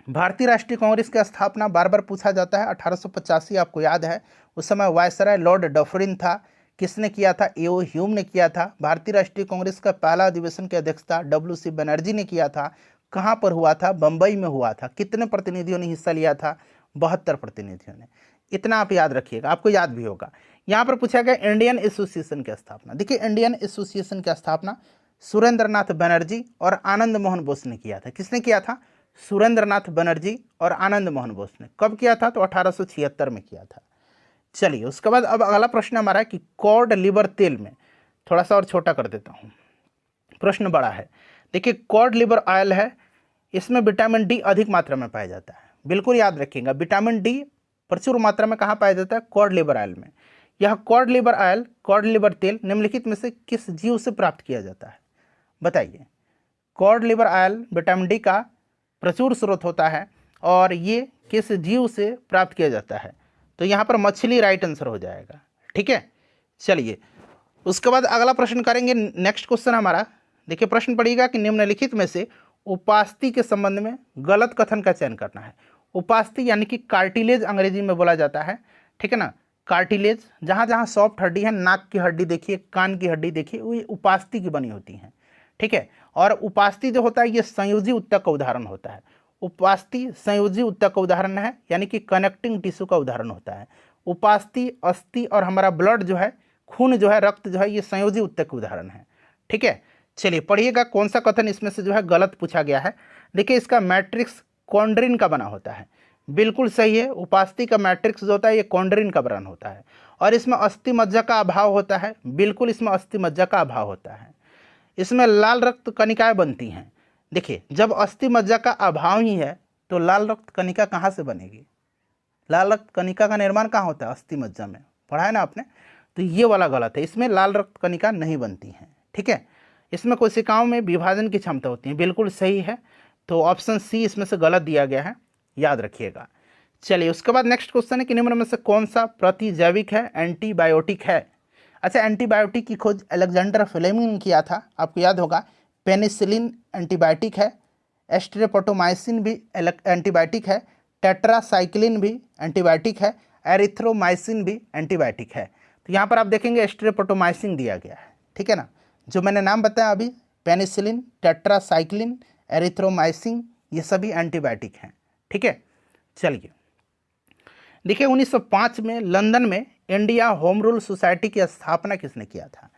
भारतीय राष्ट्रीय कांग्रेस की स्थापना बार बार पूछा जाता है, 1885 आपको याद है, उस समय वायसराय लॉर्ड डफरिन था। किसने किया था, ए.ओ. ह्यूम ने किया था। भारतीय राष्ट्रीय कांग्रेस का पहला अधिवेशन की अध्यक्षता W.C. बनर्जी ने किया था। कहाँ पर हुआ था, बम्बई में हुआ था। कितने प्रतिनिधियों ने हिस्सा लिया था, 72 प्रतिनिधियों ने, इतना आप याद रखिएगा, आपको याद भी होगा। यहाँ पर पूछा गया इंडियन एसोसिएशन की स्थापना, देखिए इंडियन एसोसिएशन की स्थापना सुरेंद्र नाथ बनर्जी और आनंद मोहन बोस ने किया था। किसने किया था, सुरेंद्रनाथ बनर्जी और आनंद मोहन बोस ने। कब किया था? तो 1876 में किया था। चलिए उसके बाद अब अगला प्रश्न हमारा है कि कॉड लिवर तेल में, थोड़ा सा और छोटा कर देता हूँ, प्रश्न बड़ा है। देखिए कॉड लिवर ऑयल है, इसमें विटामिन डी अधिक मात्रा में पाया जाता है। बिल्कुल याद रखिएगा, विटामिन डी प्रचुर मात्रा में कहाँ पाया जाता है? कॉड लिवर ऑयल में। यह cod liver oil, cod liver तेल निम्नलिखित में से किस जीव से प्राप्त किया जाता है? बताइए। Cod liver oil vitamin D का प्रचुर स्रोत होता है और ये किस जीव से प्राप्त किया जाता है? तो यहाँ पर मछली राइट आंसर हो जाएगा। ठीक है, चलिए उसके बाद अगला प्रश्न करेंगे। नेक्स्ट क्वेश्चन हमारा, देखिए प्रश्न पड़ेगा कि निम्नलिखित में से उपास्थि के संबंध में गलत कथन का चयन करना है। उपास्थि यानी कि कार्टिलेज अंग्रेजी में बोला जाता है, ठीक है ना। कार्टिलेज जहाँ जहाँ सॉफ्ट हड्डी है, नाक की हड्डी देखिए, कान की हड्डी देखिए, वो उपास्थि की बनी होती हैं, ठीक है। और उपास्थि जो होता है ये संयोजी ऊतक का उदाहरण होता है। उपास्थि संयोजी ऊतक का उदाहरण है, यानी कि कनेक्टिंग टिश्यू का उदाहरण होता है। उपास्थि, अस्थि और हमारा ब्लड जो है, खून जो है, रक्त जो है, ये संयोजी ऊतक के उदाहरण है, ठीक है। चलिए पढ़िएगा कौन सा कथन इसमें से जो है गलत पूछा गया है। देखिए इसका मैट्रिक्स कॉन्ड्रिन का बना होता है, बिल्कुल सही है। उपास्थि का मैट्रिक्स जो होता है ये कॉन्ड्रिन का बना होता है। और इसमें अस्थि मज्जा का अभाव होता है, बिल्कुल इसमें अस्थि मज्जा का अभाव होता है। इसमें लाल रक्त कणिकाएं बनती हैं। देखिए जब अस्थि मज्जा का अभाव ही है तो लाल रक्त कणिका कहाँ से बनेगी? लाल रक्त कणिका का निर्माण कहाँ होता है? अस्थि मज्जा में, पढ़ा है ना आपने। तो ये वाला गलत है, इसमें लाल रक्त कणिका नहीं बनती हैं, ठीक है। इसमें कोशिकाओं में विभाजन की क्षमता होती है, बिल्कुल सही है। तो ऑप्शन सी इसमें से गलत दिया गया है, याद रखिएगा। चलिए उसके बाद नेक्स्ट क्वेश्चन है कि निम्न में से कौन सा प्रतिजैविक है, एंटीबायोटिक है? अच्छा, एंटीबायोटिक की खोज अलेक्जेंडर फ्लेमिंग ने किया था, आपको याद होगा। पेनिसिलिन एंटीबायोटिक है, स्ट्रेप्टोमाइसिन भी एंटीबायोटिक है, टेट्रासाइक्लिन भी एंटीबायोटिक है, एरिथ्रोमाइसिन भी एंटीबायोटिक है। तो यहाँ पर आप देखेंगे स्ट्रेप्टोमाइसिन दिया गया है, ठीक है ना। जो मैंने नाम बताया अभी, पेनिसिलिन, टेट्रासाइक्लिन, एरिथ्रोमाइसिन, ये सभी एंटीबायोटिक हैं, ठीक है। चलिए देखिए 1905 में लंदन में इंडिया होम रूल सोसाइटी की स्थापना किसने किया था?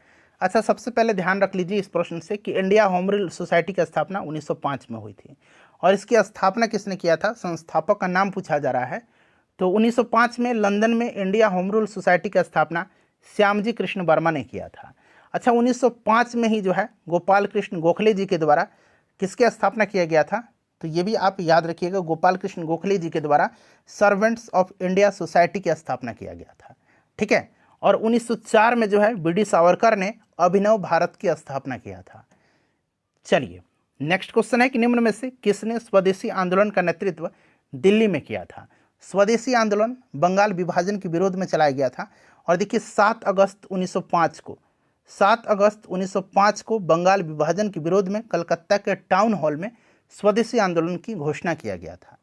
अच्छा, सबसे पहले ध्यान रख लीजिए इस प्रश्न से कि इंडिया होम रूल सोसाइटी की स्थापना 1905 में हुई थी। और इसकी स्थापना किसने किया था? संस्थापक का नाम पूछा जा रहा है। तो 1905 में लंदन में इंडिया होम रूल सोसाइटी की स्थापना श्यामजी कृष्ण वर्मा ने किया था। अच्छा, 1905 में ही जो है गोपाल कृष्ण गोखले जी के द्वारा किसकी स्थापना किया गया था? तो ये भी आप याद रखिएगा, गोपाल कृष्ण गोखले जी के द्वारा सर्वेंट्स ऑफ इंडिया सोसाइटी की स्थापना किया गया था, ठीक है। और 1904 में जो है बी.डी. सावरकर ने अभिनव भारत की स्थापना किया था। चलिए नेक्स्ट क्वेश्चन है कि निम्न में से किसने स्वदेशी आंदोलन का नेतृत्व दिल्ली में किया था? स्वदेशी आंदोलन बंगाल विभाजन के विरोध में चलाया गया था। और देखिए 7 अगस्त 1905 को बंगाल विभाजन के विरोध में कलकत्ता के टाउन हॉल में स्वदेशी आंदोलन की घोषणा किया गया था,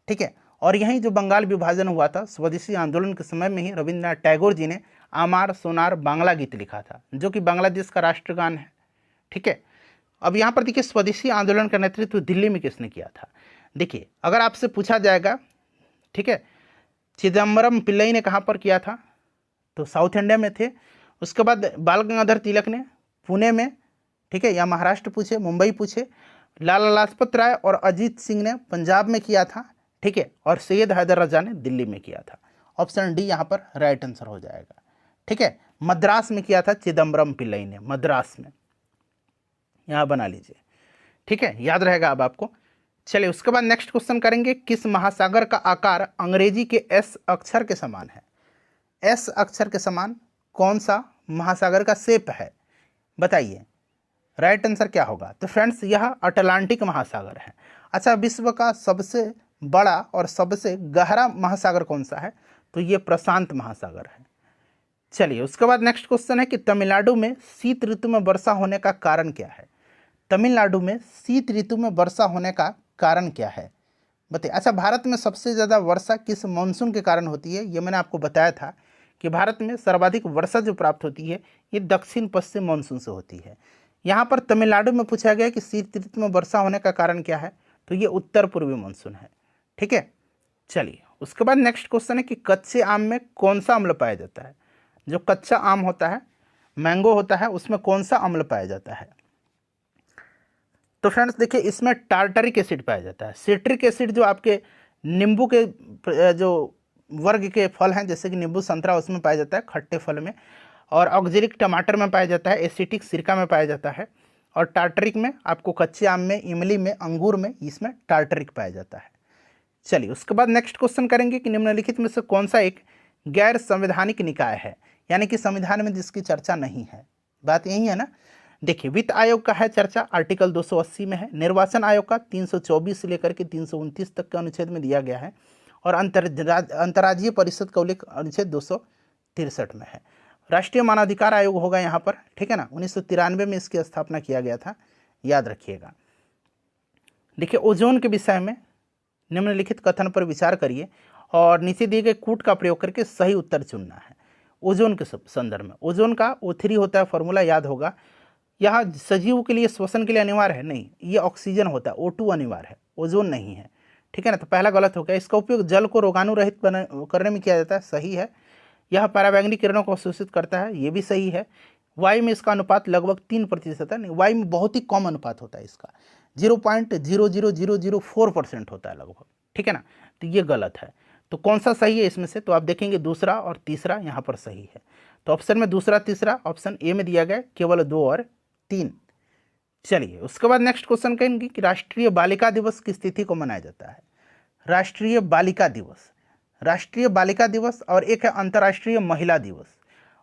ठीक है। और यहीं जो बंगाल विभाजन हुआ था, स्वदेशी आंदोलन के समय में ही रविंद्रनाथ टैगोर जी ने आमार सोनार बांग्ला गीत लिखा था, जो कि बांग्लादेश का राष्ट्रगान है, ठीक है। अब यहाँ पर देखिए स्वदेशी आंदोलन का नेतृत्व दिल्ली में किसने किया था? देखिए अगर आपसे पूछा जाएगा, ठीक है, चिदम्बरम पिल्लई ने कहाँ पर किया था? तो साउथ इंडिया में थे। उसके बाद बाल गंगाधर तिलक ने पुणे में, ठीक है, या महाराष्ट्र पूछे, मुंबई पूछे। लाला लाजपत राय और अजीत सिंह ने पंजाब में किया था, ठीक है। और सैयद हैदर रजा ने दिल्ली में किया था। ऑप्शन डी यहाँ पर राइट आंसर हो जाएगा, ठीक है। मद्रास में किया था चिदम्बरम पिल्लई ने, मद्रास में, यहाँ बना लीजिए, ठीक है, याद रहेगा अब आपको। चलिए उसके बाद नेक्स्ट क्वेश्चन करेंगे, किस महासागर का आकार अंग्रेजी के एस अक्षर के समान है? एस अक्षर के समान कौन सा महासागर का शेप है? बताइए, राइट आंसर क्या होगा? तो फ्रेंड्स यह अटलांटिक महासागर है। अच्छा, विश्व का सबसे बड़ा और सबसे गहरा महासागर कौन सा है? तो ये प्रशांत महासागर है। चलिए उसके बाद नेक्स्ट क्वेश्चन है कि तमिलनाडु में शीत ऋतु में वर्षा होने का कारण क्या है? तमिलनाडु में शीत ऋतु में वर्षा होने का कारण क्या है? बताइए। अच्छा, भारत में सबसे ज़्यादा वर्षा किस मानसून के कारण होती है? ये मैंने आपको बताया था कि भारत में सर्वाधिक वर्षा जो प्राप्त होती है ये दक्षिण पश्चिम मानसून से होती है। यहाँ पर तमिलनाडु में पूछा गया कि शीत ऋतु में वर्षा होने का कारण क्या है? तो ये उत्तर पूर्वी मानसून है, ठीक है। चलिए उसके बाद नेक्स्ट क्वेश्चन है कि कच्चे आम में कौन सा अम्ल पाया जाता है? जो कच्चा आम होता है, मैंगो होता है, उसमें कौन सा अम्ल पाया जाता है? तो फ्रेंड्स देखिए, इसमें टार्टरिक एसिड पाया जाता है। सिट्रिक एसिड जो आपके नींबू के जो वर्ग के फल हैं, जैसे कि नींबू संतरा, उसमें पाया जाता है, खट्टे फल में। और ऑक्जेलिक टमाटर में पाया जाता है, एसिटिक सिरका में पाया जाता है। और टार्टरिक में आपको कच्चे आम में, इमली में, अंगूर में, इसमें टार्टरिक पाया जाता है। चलिए, उसके बाद नेक्स्ट क्वेश्चन करेंगे कि निम्नलिखित में से कौन सा एक गैर संवैधानिक निकाय है, यानी कि संविधान में जिसकी चर्चा नहीं है। बात यही है ना। देखिए, वित्त आयोग का है चर्चा, आर्टिकल 280 में है। निर्वाचन आयोग का 324 से लेकर के 329 तक के अनुच्छेद में दिया गया है। और अंतर्राज्यीय परिषद का उल्लेख अनुच्छेद 263 में है। राष्ट्रीय मानवाधिकार आयोग होगा यहाँ पर, ठीक है ना। 1993 में इसकी स्थापना किया गया था, याद रखिएगा। देखिए, ओजोन के विषय में निम्नलिखित कथन पर विचार करिए और नीचे दिए गए कूट का प्रयोग करके सही उत्तर चुनना है। ओजोन के संदर्भ में ओजोन का O3 होता है, फॉर्मूला याद होगा। यहाँ सजीव के लिए, श्वसन के लिए अनिवार्य है नहीं, ये ऑक्सीजन होता है, O2 अनिवार्य है, ओजोन नहीं है, ठीक है ना। तो पहला गलत हो गया। इसका उपयोग जल को रोगाणु रहित करने में किया जाता है, सही है। यह पराबैंगनी किरणों को अवशोषित करता है, ये भी सही है। वायु में इसका अनुपात लगभग 3% है, नहीं, वायु में बहुत ही कम अनुपात होता है इसका, 0.00004% होता है लगभग, ठीक है ना। तो ये गलत है। तो कौन सा सही है इसमें से, तो आप देखेंगे दूसरा और तीसरा यहाँ पर सही है। तो ऑप्शन में दूसरा तीसरा, ऑप्शन ए में दिया गया केवल 2 और 3। चलिए, उसके बाद नेक्स्ट क्वेश्चन कहेंगे कि राष्ट्रीय बालिका दिवस किस तिथि को मनाया जाता है। राष्ट्रीय बालिका दिवस, राष्ट्रीय बालिका दिवस, और एक है अंतर्राष्ट्रीय महिला दिवस।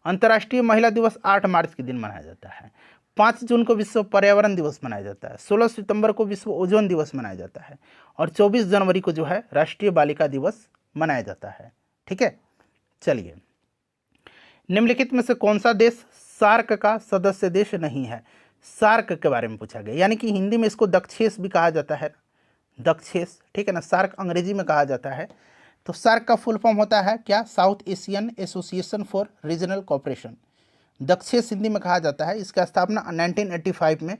अंतर्राष्ट्रीय महिला दिवस 8 मार्च के दिन मनाया जाता है। 5 जून को विश्व पर्यावरण दिवस मनाया जाता है। 16 सितंबर को विश्व ओजोन दिवस मनाया जाता है। और 24 जनवरी को जो है राष्ट्रीय बालिका दिवस मनाया जाता है, ठीक है। चलिए, निम्नलिखित में से कौन सा देश सार्क का सदस्य देश नहीं है। सार्क के बारे में पूछा गया, यानी कि हिंदी में इसको दक्षेस भी कहा जाता है, दक्षेस, ठीक है ना। सार्क अंग्रेजी में कहा जाता है। तो सार्क का फुल फॉर्म होता है क्या, South Asian Association for Regional Cooperation. Dakshes Hindi में कहा जाता है। इसका स्थापना 1985 में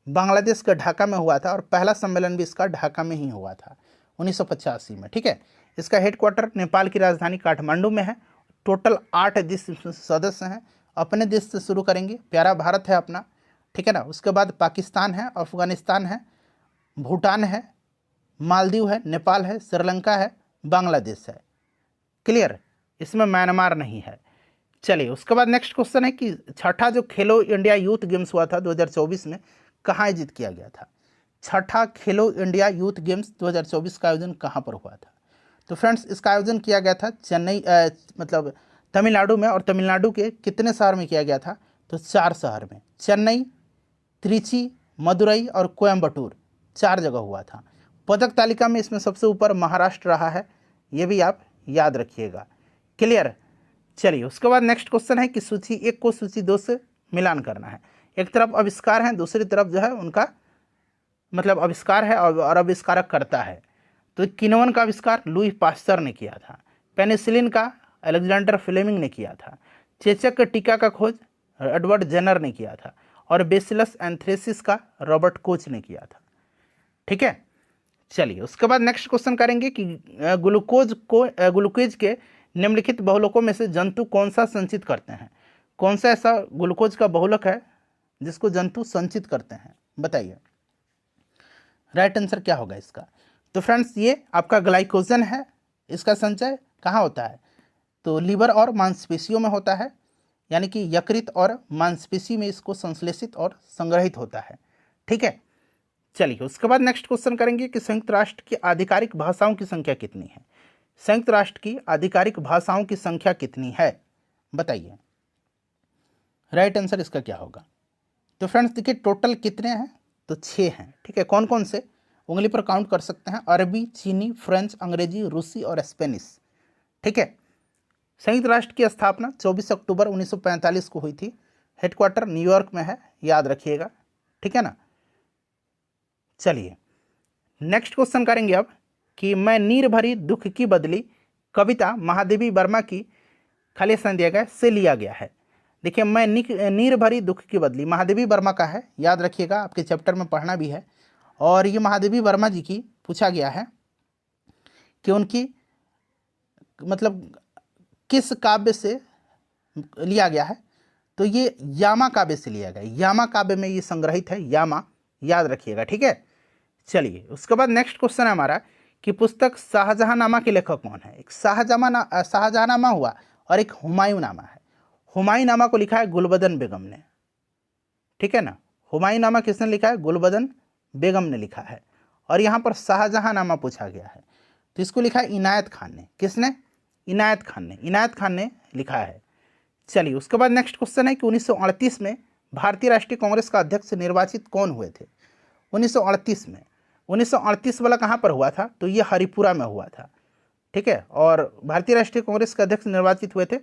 बांग्लादेश के ढाका में हुआ था, और पहला सम्मेलन भी इसका ढाका में ही हुआ था 1985 में, ठीक है। इसका हेडक्वार्टर नेपाल की राजधानी काठमांडू में है। टोटल 8 देश सदस्य हैं। अपने देश से शुरू करेंगे, प्यारा भारत है अपना, ठीक है ना। उसके बाद पाकिस्तान है, अफगानिस्तान है, भूटान है, मालदीव है, नेपाल है, श्रीलंका है, बांग्लादेश है। क्लियर, इसमें म्यांमार नहीं है। चलिए, उसके बाद नेक्स्ट क्वेश्चन है कि छठा जो खेलो इंडिया यूथ गेम्स हुआ था 2024 में, कहाँ आयोजित किया गया था। छठा खेलो इंडिया यूथ गेम्स 2024 का आयोजन कहाँ पर हुआ था। तो फ्रेंड्स, इसका आयोजन किया गया था चेन्नई, मतलब तमिलनाडु में। और तमिलनाडु के कितने शहर में किया गया था, तो 4 शहर में, चेन्नई, त्रिची, मदुरई और कोयम्बटूर, 4 जगह हुआ था। पदक तालिका में इसमें सबसे ऊपर महाराष्ट्र रहा है, ये भी आप याद रखिएगा। क्लियर। चलिए, उसके बाद नेक्स्ट क्वेश्चन है कि सूची 1 को सूची 2 से मिलान करना है। एक तरफ आविष्कार है, दूसरी तरफ जो है उनका मतलब आविष्कार है और आविष्कारक करता है। तो किण्वन का आविष्कार लुई पास्चर ने किया था। पेनिसिलिन का अलेक्जेंडर फ्लेमिंग ने किया था। चेचक के टीका का खोज एडवर्ड जेनर ने किया था। और बेसिलस एंथ्रेसिस का रॉबर्ट कोच ने किया था, ठीक है। चलिए, उसके बाद नेक्स्ट क्वेश्चन करेंगे कि ग्लूकोज के निम्नलिखित बहुलकों में से जंतु कौन सा संचित करते हैं। कौन सा ऐसा ग्लूकोज का बहुलक है जिसको जंतु संचित करते हैं, बताइए। राइट आंसर क्या होगा इसका। तो फ्रेंड्स, ये आपका ग्लाइकोजन है। इसका संचय कहाँ होता है, तो लीवर और मांसपेशियों में होता है, यानी कि यकृत और मांसपेशी में इसको संश्लेषित और संग्रहित होता है, ठीक है। चलिए, उसके बाद नेक्स्ट क्वेश्चन करेंगे कि संयुक्त राष्ट्र की आधिकारिक भाषाओं की संख्या कितनी है। संयुक्त राष्ट्र की आधिकारिक भाषाओं की संख्या कितनी है, बताइए। राइट आंसर इसका क्या होगा। तो फ्रेंड्स देखिए, टोटल कितने हैं, तो 6 हैं, ठीक है। कौन कौन से, उंगली पर काउंट कर सकते हैं। अरबी, चीनी, फ्रेंच, अंग्रेजी, रूसी और स्पेनिश, ठीक है। संयुक्त राष्ट्र की स्थापना 24 अक्टूबर 1945 को हुई थी। हेडक्वार्टर न्यूयॉर्क में है, याद रखिएगा, ठीक है ना। चलिए, नेक्स्ट क्वेश्चन करेंगे अब कि मैं नीर भरी दुख की बदली कविता महादेवी वर्मा की, खाली स्थान दिया गया, से लिया गया है। देखिए, मैं नीर भरी दुख की बदली महादेवी वर्मा का है, याद रखिएगा, आपके चैप्टर में पढ़ना भी है। और ये महादेवी वर्मा जी की पूछा गया है कि उनकी मतलब किस काव्य से लिया गया है। तो ये यामा काव्य से लिया गया। यामा काव्य में ये संग्रहित है, यामा, याद रखिएगा, ठीक है। चलिए उसके बाद नेक्स्ट क्वेश्चन है हमारा कि पुस्तक शाहजहांनामा के लेखक कौन है। एक शाहजहांनामा हुआ और एक हुमायूंनामा है। हुमायूंनामा को लिखा है गुलबदन बेगम ने, ठीक है ना। हुमायूंनामा किसने लिखा है? गुलबदन बेगम ने लिखा है। और यहाँ पर शाहजहांनामा पूछा गया है तो इसको लिखा है इनायत खान ने। किसने? इनायत खान ने लिखा है। चलिए उसके बाद नेक्स्ट क्वेश्चन है कि 1938 में भारतीय राष्ट्रीय कांग्रेस का अध्यक्ष निर्वाचित कौन हुए थे? 1938 में, 1938 वाला कहाँ पर हुआ था? तो ये हरिपुरा में हुआ था, ठीक है। और भारतीय राष्ट्रीय कांग्रेस के अध्यक्ष निर्वाचित हुए थे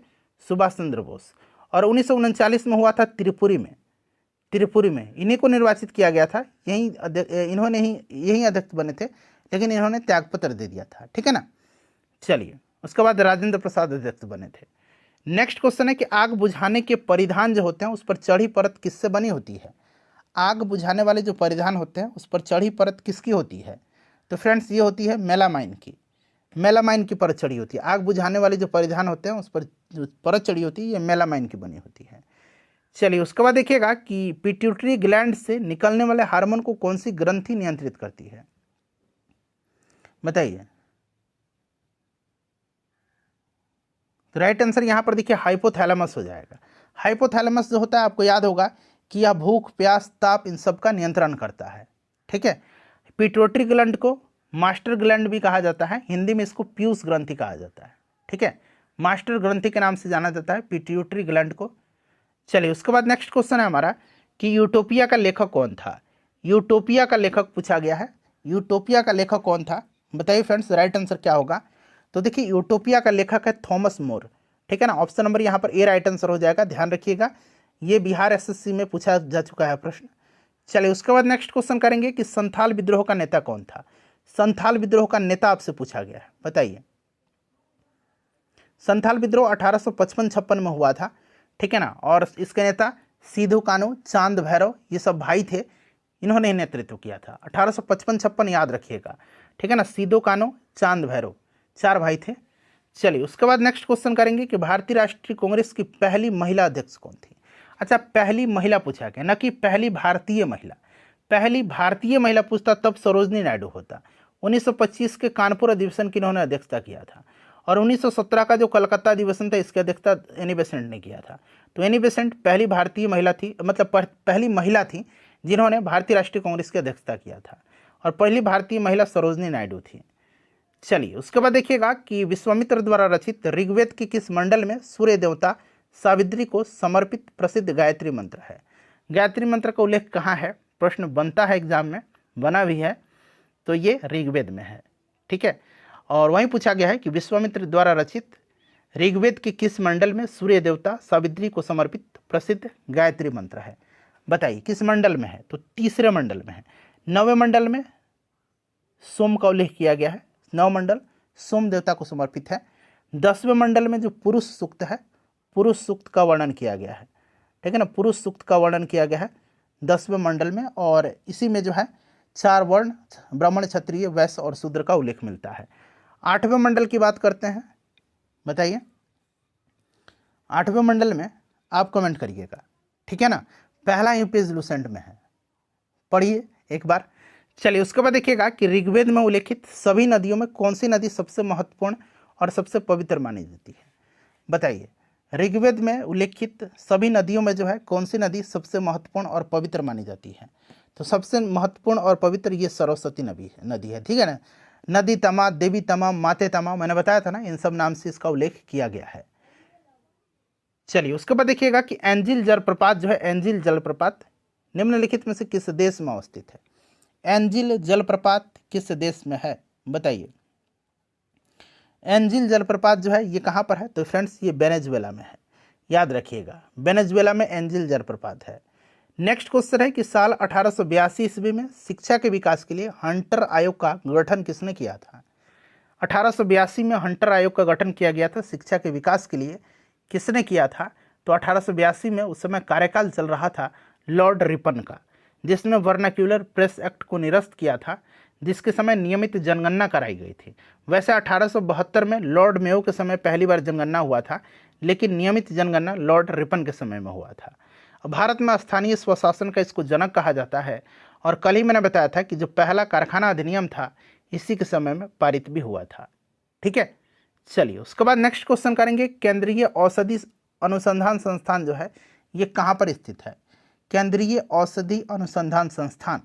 सुभाष चंद्र बोस। और 1939 में हुआ था त्रिपुरी में, इन्हीं को निर्वाचित किया गया था। यही अध्यक्ष बने थे, लेकिन इन्होंने त्यागपत्र दे दिया था, ठीक है ना। चलिए उसके बाद राजेंद्र प्रसाद अध्यक्ष बने थे। नेक्स्ट क्वेश्चन है कि आग बुझाने के परिधान जो होते हैं उस पर चढ़ी परत किससे बनी होती है? आग बुझाने वाले जो परिधान होते हैं उस पर चढ़ी परत किसकी होती है? तो फ्रेंड्स ये होती है मेलामाइन की परत चढ़ी होती है। आग बुझाने वाले जो परिधान होते हैं उस पर जो परत चढ़ी होती है ये मेलामाइन की बनी होती है। चलिए उसके बाद देखिएगा कि पिट्यूटरी ग्लैंड से निकलने वाले हार्मोन को कौन सी ग्रंथि नियंत्रित करती है? बताइए। तो राइट आंसर यहाँ पर देखिए हाइपोथैलेमस हो जाएगा। हाइपोथैलेमस जो होता है आपको याद होगा कि यह भूख, प्यास, ताप इन सब का नियंत्रण करता है, ठीक है। पिट्यूटरी ग्लैंड को मास्टर ग्लैंड भी कहा जाता है, हिंदी में इसको पीयूष ग्रंथि कहा जाता है, ठीक है। मास्टर ग्रंथि के नाम से जाना जाता है पिट्यूटरी ग्लैंड को। चलिए उसके बाद नेक्स्ट क्वेश्चन है हमारा कि यूटोपिया का लेखक कौन था? यूटोपिया का लेखक पूछा गया है। यूटोपिया का लेखक कौन था? बताइए फ्रेंड्स राइट आंसर क्या होगा? तो देखिए यूटोपिया का लेखक है थॉमस मोर, ठीक है ना। ऑप्शन नंबर यहाँ पर ए राइट आंसर हो जाएगा, ध्यान रखिएगा। ये बिहार एसएससी में पूछा जा चुका है प्रश्न। चलिए उसके बाद नेक्स्ट क्वेश्चन करेंगे कि संथाल विद्रोह का नेता कौन था? संथाल विद्रोह का नेता आपसे पूछा गया है, बताइए। संथाल विद्रोह 1855-56 में हुआ था, ठीक है ना। और इसके नेता सिधू कान्हू, चांद भैरव ये सब भाई थे, इन्होंने नेतृत्व किया था। 1855-56 याद रखिएगा, ठीक है ना। सिधू कान्हू, चांद भैरव 4 भाई थे। चलिए उसके बाद नेक्स्ट क्वेश्चन करेंगे कि भारतीय राष्ट्रीय कांग्रेस की पहली महिला अध्यक्ष कौन थी? अच्छा पहली महिला पूछा गया, न कि पहली भारतीय महिला। पहली भारतीय महिला पूछता तब सरोजनी नायडू होता। 1925 के कानपुर अधिवेशन की इन्होंने अध्यक्षता किया था। और 1917 का जो कलकत्ता अधिवेशन था इसकी अध्यक्षता एनी बेसेंट ने किया था। तो एनी बेसेंट पहली भारतीय महिला थी, मतलब पहली महिला थी जिन्होंने भारतीय राष्ट्रीय कांग्रेस की अध्यक्षता किया था। और पहली भारतीय महिला सरोजनी नायडू थी। चलिए उसके बाद देखिएगा कि विश्वामित्र द्वारा रचित ऋग्वेद के किस मंडल में सूर्य देवता सावित्री को समर्पित प्रसिद्ध गायत्री मंत्र है? गायत्री मंत्र का उल्लेख कहाँ है? प्रश्न बनता है एग्जाम में, बना भी है, तो ये ऋग्वेद में है, ठीक है। और वहीं पूछा गया है कि विश्वामित्र द्वारा रचित ऋग्वेद के किस मंडल में सूर्य देवता सावित्री को समर्पित प्रसिद्ध गायत्री मंत्र है? बताइए किस मंडल में है? तो तीसरे मंडल में है। 9वें मंडल में सोम का उल्लेख किया गया है, 9 मंडल सोम देवता को समर्पित है। 10वें मंडल में जो पुरुष सूक्त है, पुरुष सूक्त का वर्णन किया गया है, ठीक है ना। पुरुष सूक्त का वर्णन किया गया है 10वें मंडल में। और इसी में जो है 4 वर्ण ब्राह्मण, क्षत्रिय, वैश्य और शूद्र का उल्लेख मिलता है। 8वें मंडल की बात करते हैं, बताइए 8वें मंडल में आप कमेंट करिएगा, ठीक है ना। पहला ही पेज लूसेंट में है, पढ़िए एक बार। चलिए उसके बाद देखिएगा कि ऋग्वेद में उल्लेखित सभी नदियों में कौन सी नदी सबसे महत्वपूर्ण और सबसे पवित्र मानी जाती है? बताइए ऋग्वेद में उल्लेखित सभी नदियों में जो है कौन सी नदी सबसे महत्वपूर्ण और पवित्र मानी जाती है? तो सबसे महत्वपूर्ण और पवित्र ये सरस्वती नदी है, ठीक है ना। नदी तमा, देवी तमा, माते तमा, मैंने बताया था ना, इन सब नाम से इसका उल्लेख किया गया है। चलिए उसके बाद देखिएगा कि एंजिल जलप्रपात जो है, एंजिल जलप्रपात निम्नलिखित में से किस देश में अवस्थित है? एंजिल जलप्रपात किस देश में है? बताइए। एंजिल जलप्रपात जो है ये कहाँ पर है? तो फ्रेंड्स ये वेनेजुएला में है, याद रखिएगा, वेनेजुएला में एंजिल जलप्रपात है। नेक्स्ट क्वेश्चन है कि साल 1882 ईस्वी में शिक्षा के विकास के लिए हंटर आयोग का गठन किसने किया था? 1882 में हंटर आयोग का गठन किया गया था शिक्षा के विकास के लिए, किसने किया था? तो 1882 में उस समय कार्यकाल चल रहा था लॉर्ड रिपन का, जिसने वर्नाक्यूलर प्रेस एक्ट को निरस्त किया था, जिसके समय नियमित जनगणना कराई गई थी। वैसे 1872 में लॉर्ड मेयो के समय पहली बार जनगणना हुआ था, लेकिन नियमित जनगणना लॉर्ड रिपन के समय में हुआ था। भारत में स्थानीय स्वशासन का इसको जनक कहा जाता है और कल ही मैंने बताया था कि जो पहला कारखाना अधिनियम था इसी के समय में पारित भी हुआ था। ठीक है, चलिए उसके बाद नेक्स्ट क्वेश्चन करेंगे, केंद्रीय औषधि अनुसंधान संस्थान जो है ये कहाँ पर स्थित है? केंद्रीय औषधि अनुसंधान संस्थान,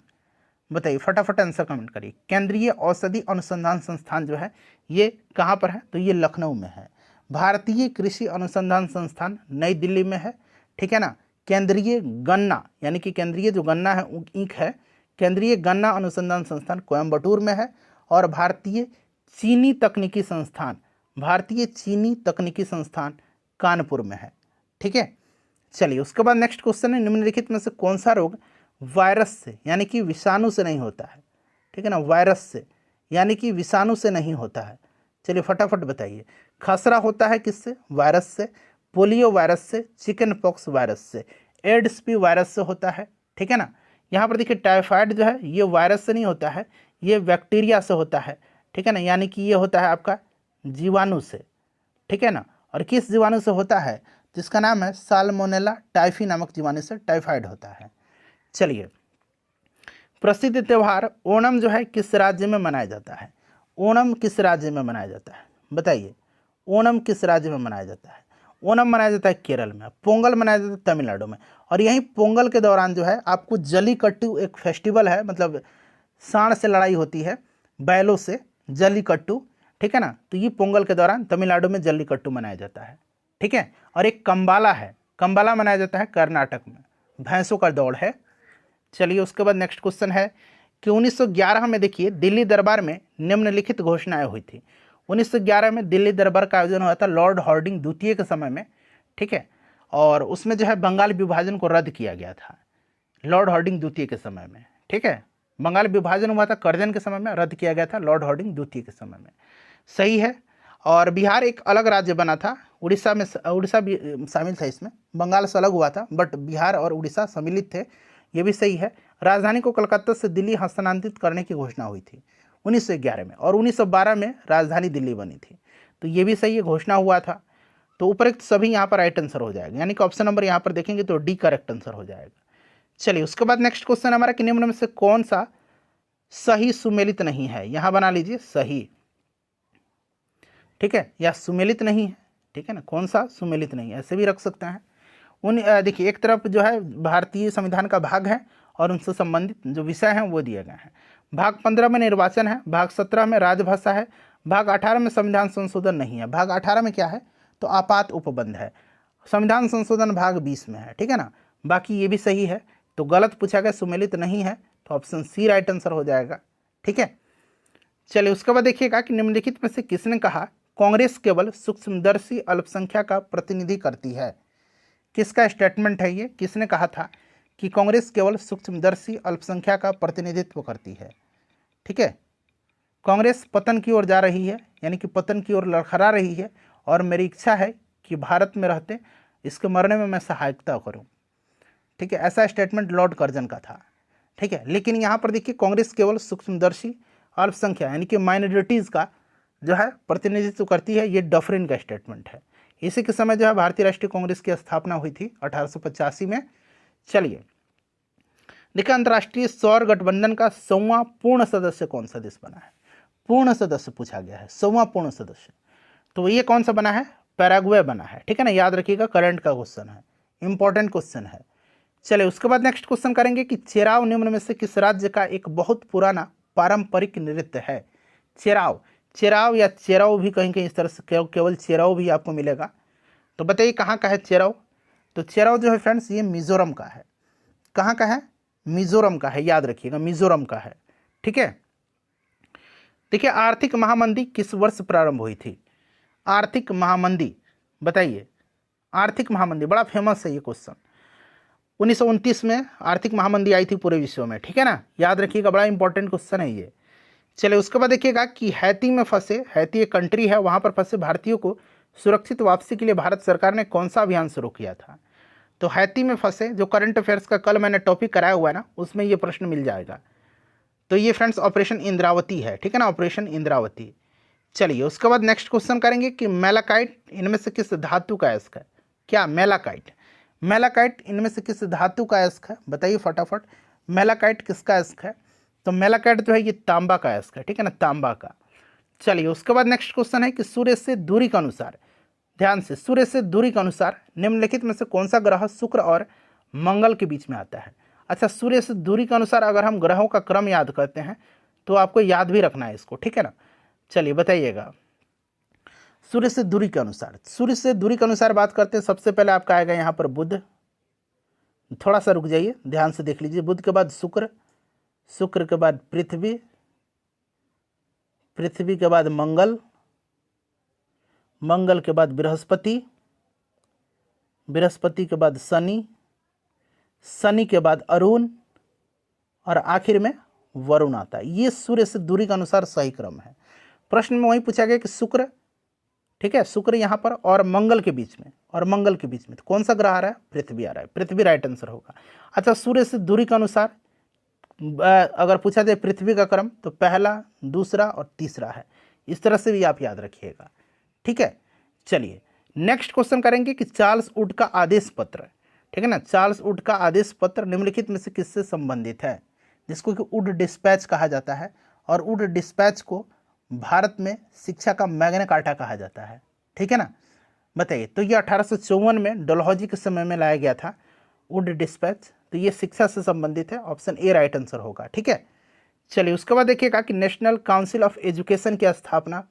बताइए फटाफट आंसर कमेंट करिए। केंद्रीय औषधि अनुसंधान संस्थान जो है ये कहाँ पर है? तो ये लखनऊ में है। भारतीय कृषि अनुसंधान संस्थान नई दिल्ली में है। ठीक है ना। केंद्रीय गन्ना यानी कि केंद्रीय जो गन्ना है ईंख है, केंद्रीय गन्ना अनुसंधान संस्थान कोयम्बटूर में है। और भारतीय चीनी तकनीकी संस्थान, भारतीय चीनी तकनीकी संस्थान कानपुर में है। ठीक है, चलिए उसके बाद नेक्स्ट क्वेश्चन है, निम्नलिखित में से कौन सा रोग वायरस से यानी कि विषाणु से नहीं होता है? ठीक है ना, वायरस से यानी कि विषाणु से नहीं होता है। चलिए फटाफट बताइए। खसरा होता है किससे? वायरस से। पोलियो वायरस से, चिकन पॉक्स वायरस से, एड्स भी वायरस से होता है। ठीक है ना। यहाँ पर देखिए टाइफाइड जो है ये वायरस से नहीं होता है, ये बैक्टीरिया से होता है। ठीक है ना, यानी कि ये होता है आपका जीवाणु से। ठीक है ना, और किस जीवाणु से होता है? जिसका नाम है साल्मोनेला टाइफी नामक जीवाणु से टाइफाइड होता है। चलिए, प्रसिद्ध त्यौहार ओणम जो है किस राज्य में मनाया जाता है? ओणम किस राज्य में मनाया जाता है? बताइए, ओणम किस राज्य में मनाया जाता है? ओणम मनाया जाता है केरल में। पोंगल मनाया जाता है तमिलनाडु में। और यहीं पोंगल के दौरान जो है आपको जल्लीकट्टू एक फेस्टिवल है, मतलब सांड से लड़ाई होती है बैलों से, जल्लीकट्टू। ठीक है ना, तो ये पोंगल के दौरान तमिलनाडु में जल्लीकट्टू मनाया जाता है। ठीक है, और एक कंबाला है, कंबाला मनाया जाता है कर्नाटक में, भैंसों का दौड़ है। चलिए उसके बाद नेक्स्ट क्वेश्चन है कि 1911 में देखिए दिल्ली दरबार में निम्नलिखित घोषणाएं हुई थी। 1911 में दिल्ली दरबार का आयोजन हुआ था लॉर्ड हार्डिंग द्वितीय के समय में। ठीक है, और उसमें जो है बंगाल विभाजन को रद्द किया गया था लॉर्ड हार्डिंग द्वितीय के समय में। ठीक है, बंगाल विभाजन हुआ था कर्जन के समय में, रद्द किया गया था लॉर्ड हार्डिंग द्वितीय के समय में। सही है। और बिहार एक अलग राज्य बना था, उड़ीसा में, उड़ीसा भी शामिल था इसमें, बंगाल से अलग हुआ था बट बिहार और उड़ीसा सम्मिलित थे, ये भी सही है। राजधानी को कलकत्ता से दिल्ली हस्तांतरित करने की घोषणा हुई थी 1911 में, और 1912 में राजधानी दिल्ली बनी थी, तो ये भी सही है, घोषणा हुआ था। तो उपरोक्त सभी यहाँ पर राइट आंसर हो जाएगा, यानी कि ऑप्शन नंबर यहाँ पर देखेंगे तो डी करेक्ट आंसर हो जाएगा। चलिए उसके बाद नेक्स्ट क्वेश्चन हमारा कि निम्न में से कौन सा सही सुमेलित नहीं है? यहाँ बना लीजिए सही। ठीक है, या सुमेलित नहीं है। ठीक है ना, कौन सा सुमेलित नहीं है, ऐसे भी रख सकते हैं। देखिए एक तरफ जो है भारतीय संविधान का भाग है और उनसे संबंधित जो विषय हैं वो दिए गए हैं। भाग 15 में निर्वाचन है, भाग 17 में राजभाषा है, भाग 18 में संविधान संशोधन नहीं है। भाग 18 में क्या है? तो आपात उपबंध है। संविधान संशोधन भाग 20 में है। ठीक है ना, बाकी ये भी सही है। तो गलत पूछा गया, सुमेलित नहीं है, तो ऑप्शन सी राइट आंसर हो जाएगा। ठीक है, चलिए उसके बाद देखिएगा कि निम्नलिखित में से किसने कहा कांग्रेस केवल सूक्ष्मदर्शी अल्पसंख्यक का प्रतिनिधि करती है? किसका स्टेटमेंट है ये? किसने कहा था कि कांग्रेस केवल सूक्ष्मदर्शी अल्पसंख्यक का प्रतिनिधित्व करती है? ठीक है, कांग्रेस पतन की ओर जा रही है, यानी कि पतन की ओर लड़खड़ा रही है, और मेरी इच्छा है कि भारत में रहते इसके मरने में मैं सहायता करूं। ठीक है, ऐसा स्टेटमेंट लॉर्ड कर्जन का था। ठीक है, लेकिन यहाँ पर देखिए कांग्रेस केवल सूक्ष्मदर्शी अल्पसंख्यक यानी कि माइनॉरिटीज़ का जो है प्रतिनिधित्व करती है, ये डफरिन का स्टेटमेंट है। इसी के समय जो है भारतीय राष्ट्रीय कांग्रेस की स्थापना हुई थी 1885 में। चलिए देखिए, अंतर्राष्ट्रीय सौर गठबंधन का 100वां पूर्ण सदस्य कौन सा देश बना है? पूर्ण सदस्य पूछा गया है, 100वां पूर्ण सदस्य। तो ये कौन सा बना है? पैराग्वे बना है। ठीक है ना, याद रखिएगा, करंट का क्वेश्चन है, इंपॉर्टेंट क्वेश्चन है। चलिए उसके बाद नेक्स्ट क्वेश्चन करेंगे कि चेराव निम्न में से किस राज्य का एक बहुत पुराना पारंपरिक नृत्य है? चेराव, चेराव या चेराव भी कहीं कहीं इस तरह से केवल चेराव भी आपको मिलेगा। तो बताइए कहाँ का है चेराव? तो चेराव जो है फ्रेंड्स ये मिजोरम का है। कहाँ का है? मिजोरम का है, याद रखिएगा मिजोरम का है। ठीक है, देखिए आर्थिक महामंदी किस वर्ष प्रारंभ हुई थी? आर्थिक महामंदी बताइए। आर्थिक महामंदी बड़ा फेमस है ये क्वेश्चन। 1929 में आर्थिक महामंदी आई थी पूरे विश्व में। ठीक है ना, याद रखिएगा, बड़ा इंपॉर्टेंट क्वेश्चन है ये। चलिए उसके बाद देखिएगा कि हैती में फंसे, हैती एक कंट्री है, वहाँ पर फंसे भारतीयों को सुरक्षित वापसी के लिए भारत सरकार ने कौन सा अभियान शुरू किया था? तो हैती में फंसे, जो करंट अफेयर्स का कल मैंने टॉपिक कराया हुआ है ना, उसमें ये प्रश्न मिल जाएगा। तो ये फ्रेंड्स ऑपरेशन इंद्रावती है। ठीक है ना, ऑपरेशन इंद्रावती। चलिए उसके बाद नेक्स्ट क्वेश्चन करेंगे कि मेलाकाइट इनमें से किस धातु का अयस्क है? क्या मेलाकाइट? मेलाकाइट इनमें से किस धातु का अयस्क है? बताइए फटाफट। मेलाकाइट किसका अयस्क है? तो मेलाकाइट जो है ये तांबा का अयस्क है, ठीक है ना, तांबा का। चलिए उसके बाद नेक्स्ट क्वेश्चन है कि सूर्य से दूरी के अनुसार, ध्यान से, सूर्य से दूरी के अनुसार निम्नलिखित में से कौन सा ग्रह शुक्र और मंगल के बीच में आता है? अच्छा, सूर्य से दूरी के अनुसार अगर हम ग्रहों का क्रम याद करते हैं तो आपको याद भी रखना है इसको, ठीक है ना। चलिए बताइएगा, सूर्य से दूरी के अनुसार, सूर्य से दूरी के अनुसार बात करते हैं, सबसे पहले आपका आएगा यहाँ पर बुध। थोड़ा सा रुक जाइए, ध्यान से देख लीजिए, बुध के बाद शुक्र, शुक्र के बाद पृथ्वी, पृथ्वी के बाद मंगल, मंगल के बाद बृहस्पति, बृहस्पति के बाद शनि, शनि के बाद अरुण, और आखिर में वरुण आता है। ये सूर्य से दूरी के अनुसार सही क्रम है। प्रश्न में वही पूछा गया कि शुक्र, ठीक है, शुक्र यहाँ पर और मंगल के बीच में, और मंगल के बीच में तो कौन सा ग्रह आ रहा है? पृथ्वी आ रहा है, पृथ्वी राइट आंसर होगा। अच्छा, सूर्य से दूरी के अनुसार अगर पूछा जाए पृथ्वी का क्रम तो पहला, दूसरा और तीसरा है, इस तरह से भी आप याद रखिएगा, ठीक है। चलिए नेक्स्ट क्वेश्चन करेंगे कि चार्ल्स वुड का आदेश पत्र, ठीक है ना, चार्ल्स वुड का आदेश पत्र निम्नलिखित में से किससे संबंधित है? जिसको कि वुड डिस्पैच कहा जाता है, और वुड डिस्पैच को भारत में शिक्षा का मैग्ना कार्टा कहा जाता है, ठीक है ना। बताइए, तो ये 1854 में डलहौजी के समय में लाया गया था वुड डिस्पैच, तो ये शिक्षा से संबंधित है, ऑप्शन ए राइट आंसर होगा, ठीक है। चलिए उसके बाद देखिएगा कि नेशनल काउंसिल ऑफ एजुकेशन की स्थापना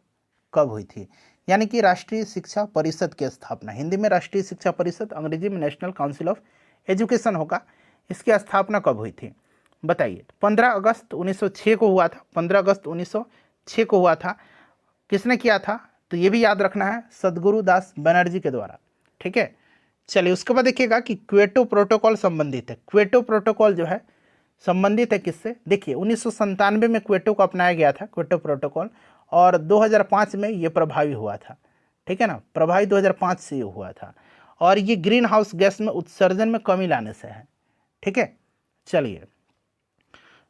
कब हुई थी? यानी कि राष्ट्रीय शिक्षा परिषद की स्थापना, हिंदी में राष्ट्रीय शिक्षा परिषद, अंग्रेजी में नेशनल काउंसिल ऑफ एजुकेशन होगा, इसकी स्थापना कब हुई थी? बताइए। 15 अगस्त 1906 को हुआ था, 15 अगस्त 1906 को हुआ था। किसने किया था? तो ये भी याद रखना है, सदगुरु दास बनर्जी के द्वारा, ठीक है। चलिए उसके बाद देखिएगा कि क्वेटो प्रोटोकॉल संबंधित है, क्वेटो प्रोटोकॉल जो है संबंधित है किससे? देखिए 1997 में क्वेटो को अपनाया गया था, क्वेटो प्रोटोकॉल, और 2005 में ये प्रभावी हुआ था, ठीक है ना, प्रभावी 2005 से ये हुआ था, और ये ग्रीन हाउस गैस में उत्सर्जन में कमी लाने से है, ठीक है। चलिए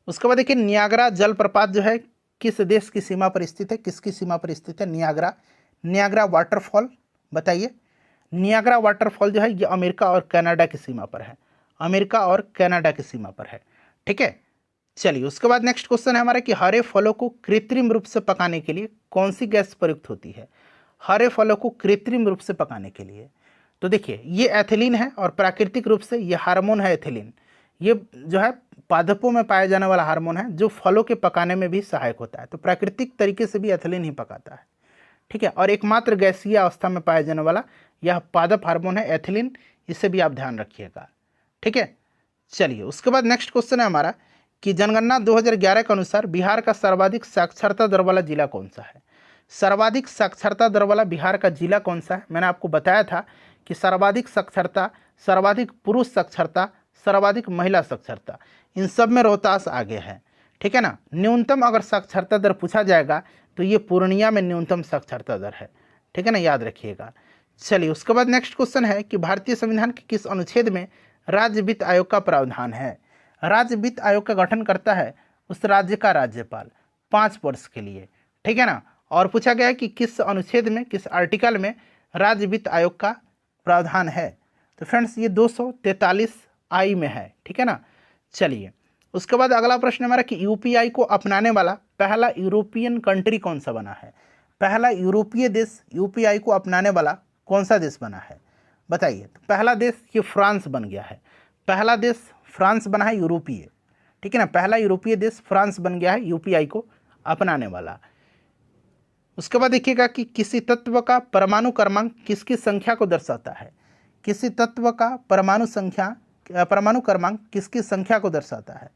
उसके बाद देखिए नियाग्रा जलप्रपात जो है किस देश की सीमा पर स्थित है? किसकी सीमा पर स्थित है? नियाग्रा, नियाग्रा वाटरफॉल, बताइए। नियाग्रा वाटरफॉल जो है ये अमेरिका और कनाडा की सीमा पर है, अमेरिका और कनाडा की सीमा पर है, ठीक है। चलिए उसके बाद नेक्स्ट क्वेश्चन है हमारा कि हरे फलों को कृत्रिम रूप से पकाने के लिए कौन सी गैस प्रयुक्त होती है? हरे फलों को कृत्रिम रूप से पकाने के लिए, तो देखिए ये एथिलीन है, और प्राकृतिक रूप से ये हार्मोन है एथिलीन, ये जो है पादपों में पाया जाने वाला हार्मोन है जो फलों के पकाने में भी सहायक होता है, तो प्राकृतिक तरीके से भी एथिलीन ही पकाता है, ठीक है। और एकमात्र गैसीय अवस्था में पाया जाने वाला यह पादप हार्मोन है एथिलीन, इसे भी आप ध्यान रखिएगा, ठीक है। चलिए उसके बाद नेक्स्ट क्वेश्चन है हमारा कि जनगणना 2011 के अनुसार बिहार का सर्वाधिक साक्षरता दर वाला जिला कौन सा है? सर्वाधिक साक्षरता दर वाला बिहार का जिला कौन सा है? मैंने आपको बताया था कि सर्वाधिक साक्षरता, सर्वाधिक पुरुष साक्षरता, सर्वाधिक महिला साक्षरता, इन सब में रोहतास आगे है, ठीक है ना। न्यूनतम अगर साक्षरता दर पूछा जाएगा तो ये पूर्णिया में न्यूनतम साक्षरता दर है, ठीक है ना, याद रखिएगा। चलिए उसके बाद नेक्स्ट क्वेश्चन है कि भारतीय संविधान के किस अनुच्छेद में राज्य वित्त आयोग का प्रावधान है? राज्य वित्त आयोग का गठन करता है उस राज्य का राज्यपाल 5 वर्ष के लिए, ठीक है ना। और पूछा गया है कि किस अनुच्छेद में, किस आर्टिकल में राज्य वित्त आयोग का प्रावधान है? तो फ्रेंड्स ये 243 में है, ठीक है ना। चलिए उसके बाद अगला प्रश्न हमारा कि यूपीआई को अपनाने वाला पहला यूरोपियन कंट्री कौन सा बना है? पहला यूरोपीय देश यूपीआई को अपनाने वाला कौन सा देश बना है? बताइए। तो पहला देश ये फ्रांस बन गया है, पहला देश फ्रांस बना है यूरोपीय, ठीक है ना, पहला यूरोपीय देश फ्रांस बन गया है यूपीआई को अपनाने वाला। उसके बाद देखिएगा कि किसी तत्व का परमाणु क्रमांक किसकी संख्या को दर्शाता है? किसी तत्व का परमाणु क्रमांक किसकी संख्या को दर्शाता है?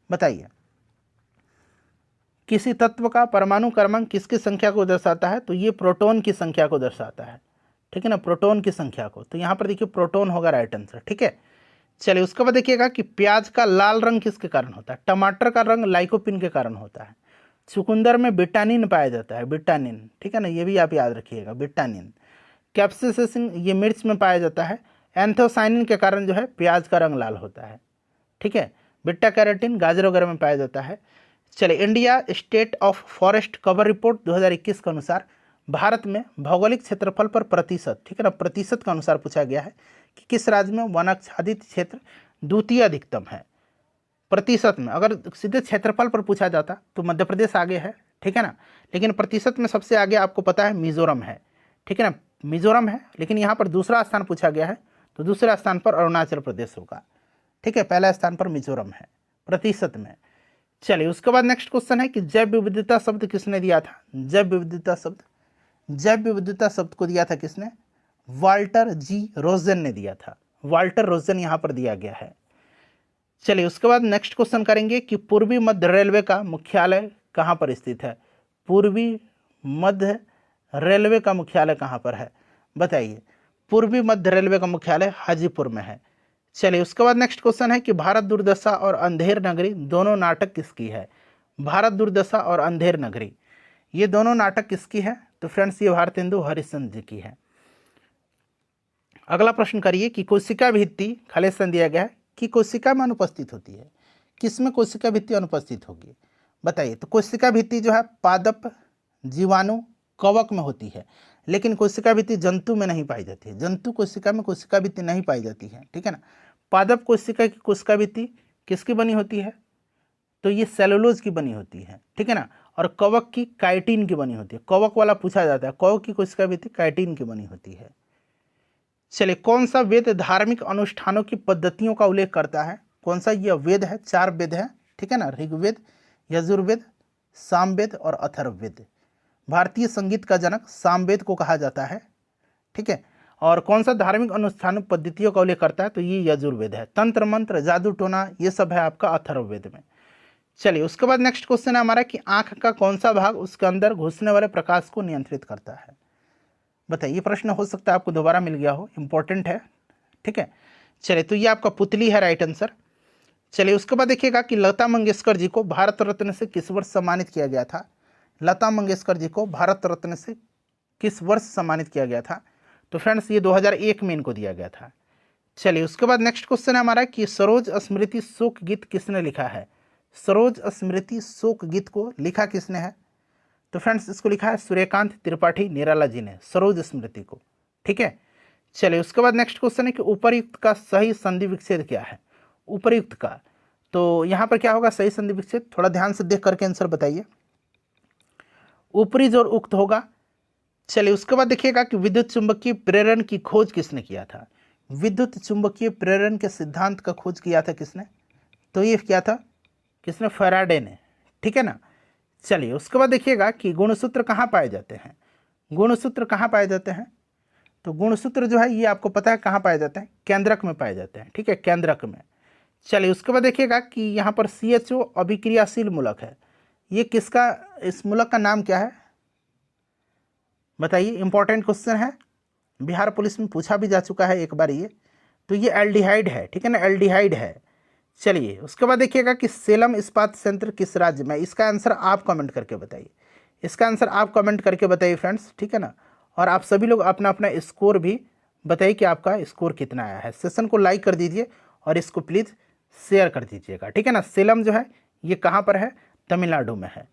बताइए। किसी तत्व का परमाणु क्रमांक किसकी संख्या को दर्शाता है? तो ये प्रोटॉन की संख्या को दर्शाता है, ठीक है ना, प्रोटॉन की संख्या को, तो यहाँ पर देखिए प्रोटॉन होगा राइट आंसर, ठीक है। चलिए उसके बाद देखिएगा कि प्याज का लाल रंग किसके कारण होता है? टमाटर का रंग लाइकोपिन के कारण होता है। चुकंदर में विटामिन पाया जाता है, विटामिन, ठीक है ना, ये भी आप याद रखिएगा, विटामिन। कैप्सिसिन ये मिर्च में पाया जाता है। एंथोसाइनिन के कारण जो है प्याज का रंग लाल होता है, ठीक है। बीटा कैरोटीन गाजर वगैरह में पाया जाता है। चलिए India state of forest cover report 2021 के अनुसार भारत में भौगोलिक क्षेत्रफल पर प्रतिशत, ठीक है ना, प्रतिशत के अनुसार पूछा गया है कि किस राज्य में वनाच्छादित क्षेत्र द्वितीय अधिकतम है? प्रतिशत में अगर सीधे क्षेत्रफल पर पूछा जाता तो मध्य प्रदेश आगे है, ठीक है ना, लेकिन प्रतिशत में सबसे आगे आपको पता है मिजोरम है, ठीक है ना, मिजोरम है, लेकिन यहाँ पर दूसरा स्थान पूछा गया है तो दूसरे स्थान पर अरुणाचल प्रदेश होगा, ठीक है, पहला स्थान पर मिजोरम है प्रतिशत में। चलिए उसके बाद नेक्स्ट क्वेश्चन है कि जैव विविधता शब्द किसने दिया था? जैव विविधता शब्द को दिया था किसने? वाल्टर जी रोजन ने दिया था, वाल्टर रोजन यहाँ पर दिया गया है। चलिए उसके बाद नेक्स्ट क्वेश्चन करेंगे कि पूर्वी मध्य रेलवे का मुख्यालय कहाँ पर स्थित है? पूर्वी मध्य रेलवे का मुख्यालय कहाँ पर है बताइए? पूर्वी मध्य रेलवे का मुख्यालय हाजीपुर में है। चलिए उसके बाद नेक्स्ट क्वेश्चन है कि भारत दुर्दशा और अंधेर नगरी दोनों नाटक किसकी है? भारत दुर्दशा और अंधेर नगरी ये दोनों नाटक किसकी है? तो फ्रेंड्स ये भारतेंदु हरिश्चंद्र जी की है। अगला प्रश्न करिए कि कोशिका भित्ति खाली स्थान दिया गया है कि कोशिका में अनुपस्थित होती है, किसमें कोशिका भित्ति अनुपस्थित होगी बताइए? तो कोशिका भित्ति जो है पादप, जीवाणु, कवक में होती है, लेकिन कोशिका भित्ति जंतु में नहीं पाई जाती है, जंतु कोशिका में कोशिका भित्ति नहीं पाई जाती है, ठीक है ना। पादप कोशिका की कोशिका भित्ति किसकी बनी होती है? तो ये सेलुलोज की बनी होती है, ठीक है ना, और कवक की काइटिन की बनी होती है, कवक वाला पूछा जाता है, कवक की कोशिका भित्ति काइटिन की बनी होती है। चलिए कौन सा वेद धार्मिक अनुष्ठानों की पद्धतियों का उल्लेख करता है? कौन सा यह वेद है? 4 वेद है, ठीक है ना, ऋग्वेद, यजुर्वेद, सामवेद और अथर्ववेद। भारतीय संगीत का जनक सामवेद को कहा जाता है, ठीक है। और कौन सा धार्मिक अनुष्ठान पद्धतियों का उल्लेख करता है? तो ये यजुर्वेद है। तंत्र मंत्र, जादू टोना ये सब है आपका अथर्ववेद में। चलिए उसके बाद नेक्स्ट क्वेश्चन है हमारा कि आंख का कौन सा भाग उसके अंदर घुसने वाले प्रकाश को नियंत्रित करता है बताइए? ये प्रश्न हो सकता है आपको दोबारा मिल गया हो, इंपॉर्टेंट है, ठीक है। चलिए तो ये आपका पुतली है राइट आंसर। चलिए उसके बाद देखिएगा कि लता मंगेशकर जी को भारत रत्न से किस वर्ष सम्मानित किया गया था? लता मंगेशकर जी को भारत रत्न से किस वर्ष सम्मानित किया गया था? तो फ्रेंड्स ये 2001 में इनको दिया गया था। चलिए उसके बाद नेक्स्ट क्वेश्चन है हमारा कि सरोज स्मृति शोक गीत किसने लिखा है? सरोज स्मृति शोक गीत को लिखा किसने है? तो फ्रेंड्स इसको लिखा है सूर्यकांत त्रिपाठी निराला जी ने, सरोज स्मृति को, ठीक है। चलिए उसके बाद नेक्स्ट क्वेश्चन है कि उपर्युक्त का सही संधि विच्छेद क्या है? उपर्युक्त का, तो यहाँ पर क्या होगा सही संधि विच्छेद? थोड़ा ध्यान से देख करके आंसर बताइए। ऊपरी जोड़ उक्त होगा। चलिए उसके बाद देखिएगा कि विद्युत चुंबकीय प्रेरण की खोज किसने किया था? विद्युत चुंबकीय प्रेरण के सिद्धांत का खोज किया था किसने? तो ये क्या था किसने? फैराडे ने, ठीक है ना। चलिए उसके बाद देखिएगा कि गुणसूत्र कहाँ पाए जाते हैं? गुणसूत्र कहाँ पाए जाते हैं? तो गुणसूत्र जो है ये आपको पता है कहाँ पाए जाते हैं? केंद्रक में पाए जाते हैं, ठीक है, केंद्रक में। चलिए उसके बाद देखिएगा कि यहाँ पर CHO अभिक्रियाशील मूलक है, ये किसका, इस मूलक का नाम क्या है बताइए? इंपॉर्टेंट क्वेश्चन है, बिहार पुलिस में पूछा भी जा चुका है एक बार ये। तो ये एल्डिहाइड है, ठीक है ना, एल्डिहाइड है। चलिए उसके बाद देखिएगा कि सेलम इस्पात संयंत्र किस राज्य में? इसका आंसर आप कमेंट करके बताइए, इसका आंसर आप कमेंट करके बताइए फ्रेंड्स, ठीक है ना। और आप सभी लोग अपना अपना स्कोर भी बताइए कि आपका स्कोर कितना आया है। सेशन को लाइक कर दीजिए और इसको प्लीज़ शेयर कर दीजिएगा, ठीक है ना। सेलम जो है ये कहाँ पर है? तमिलनाडु में है।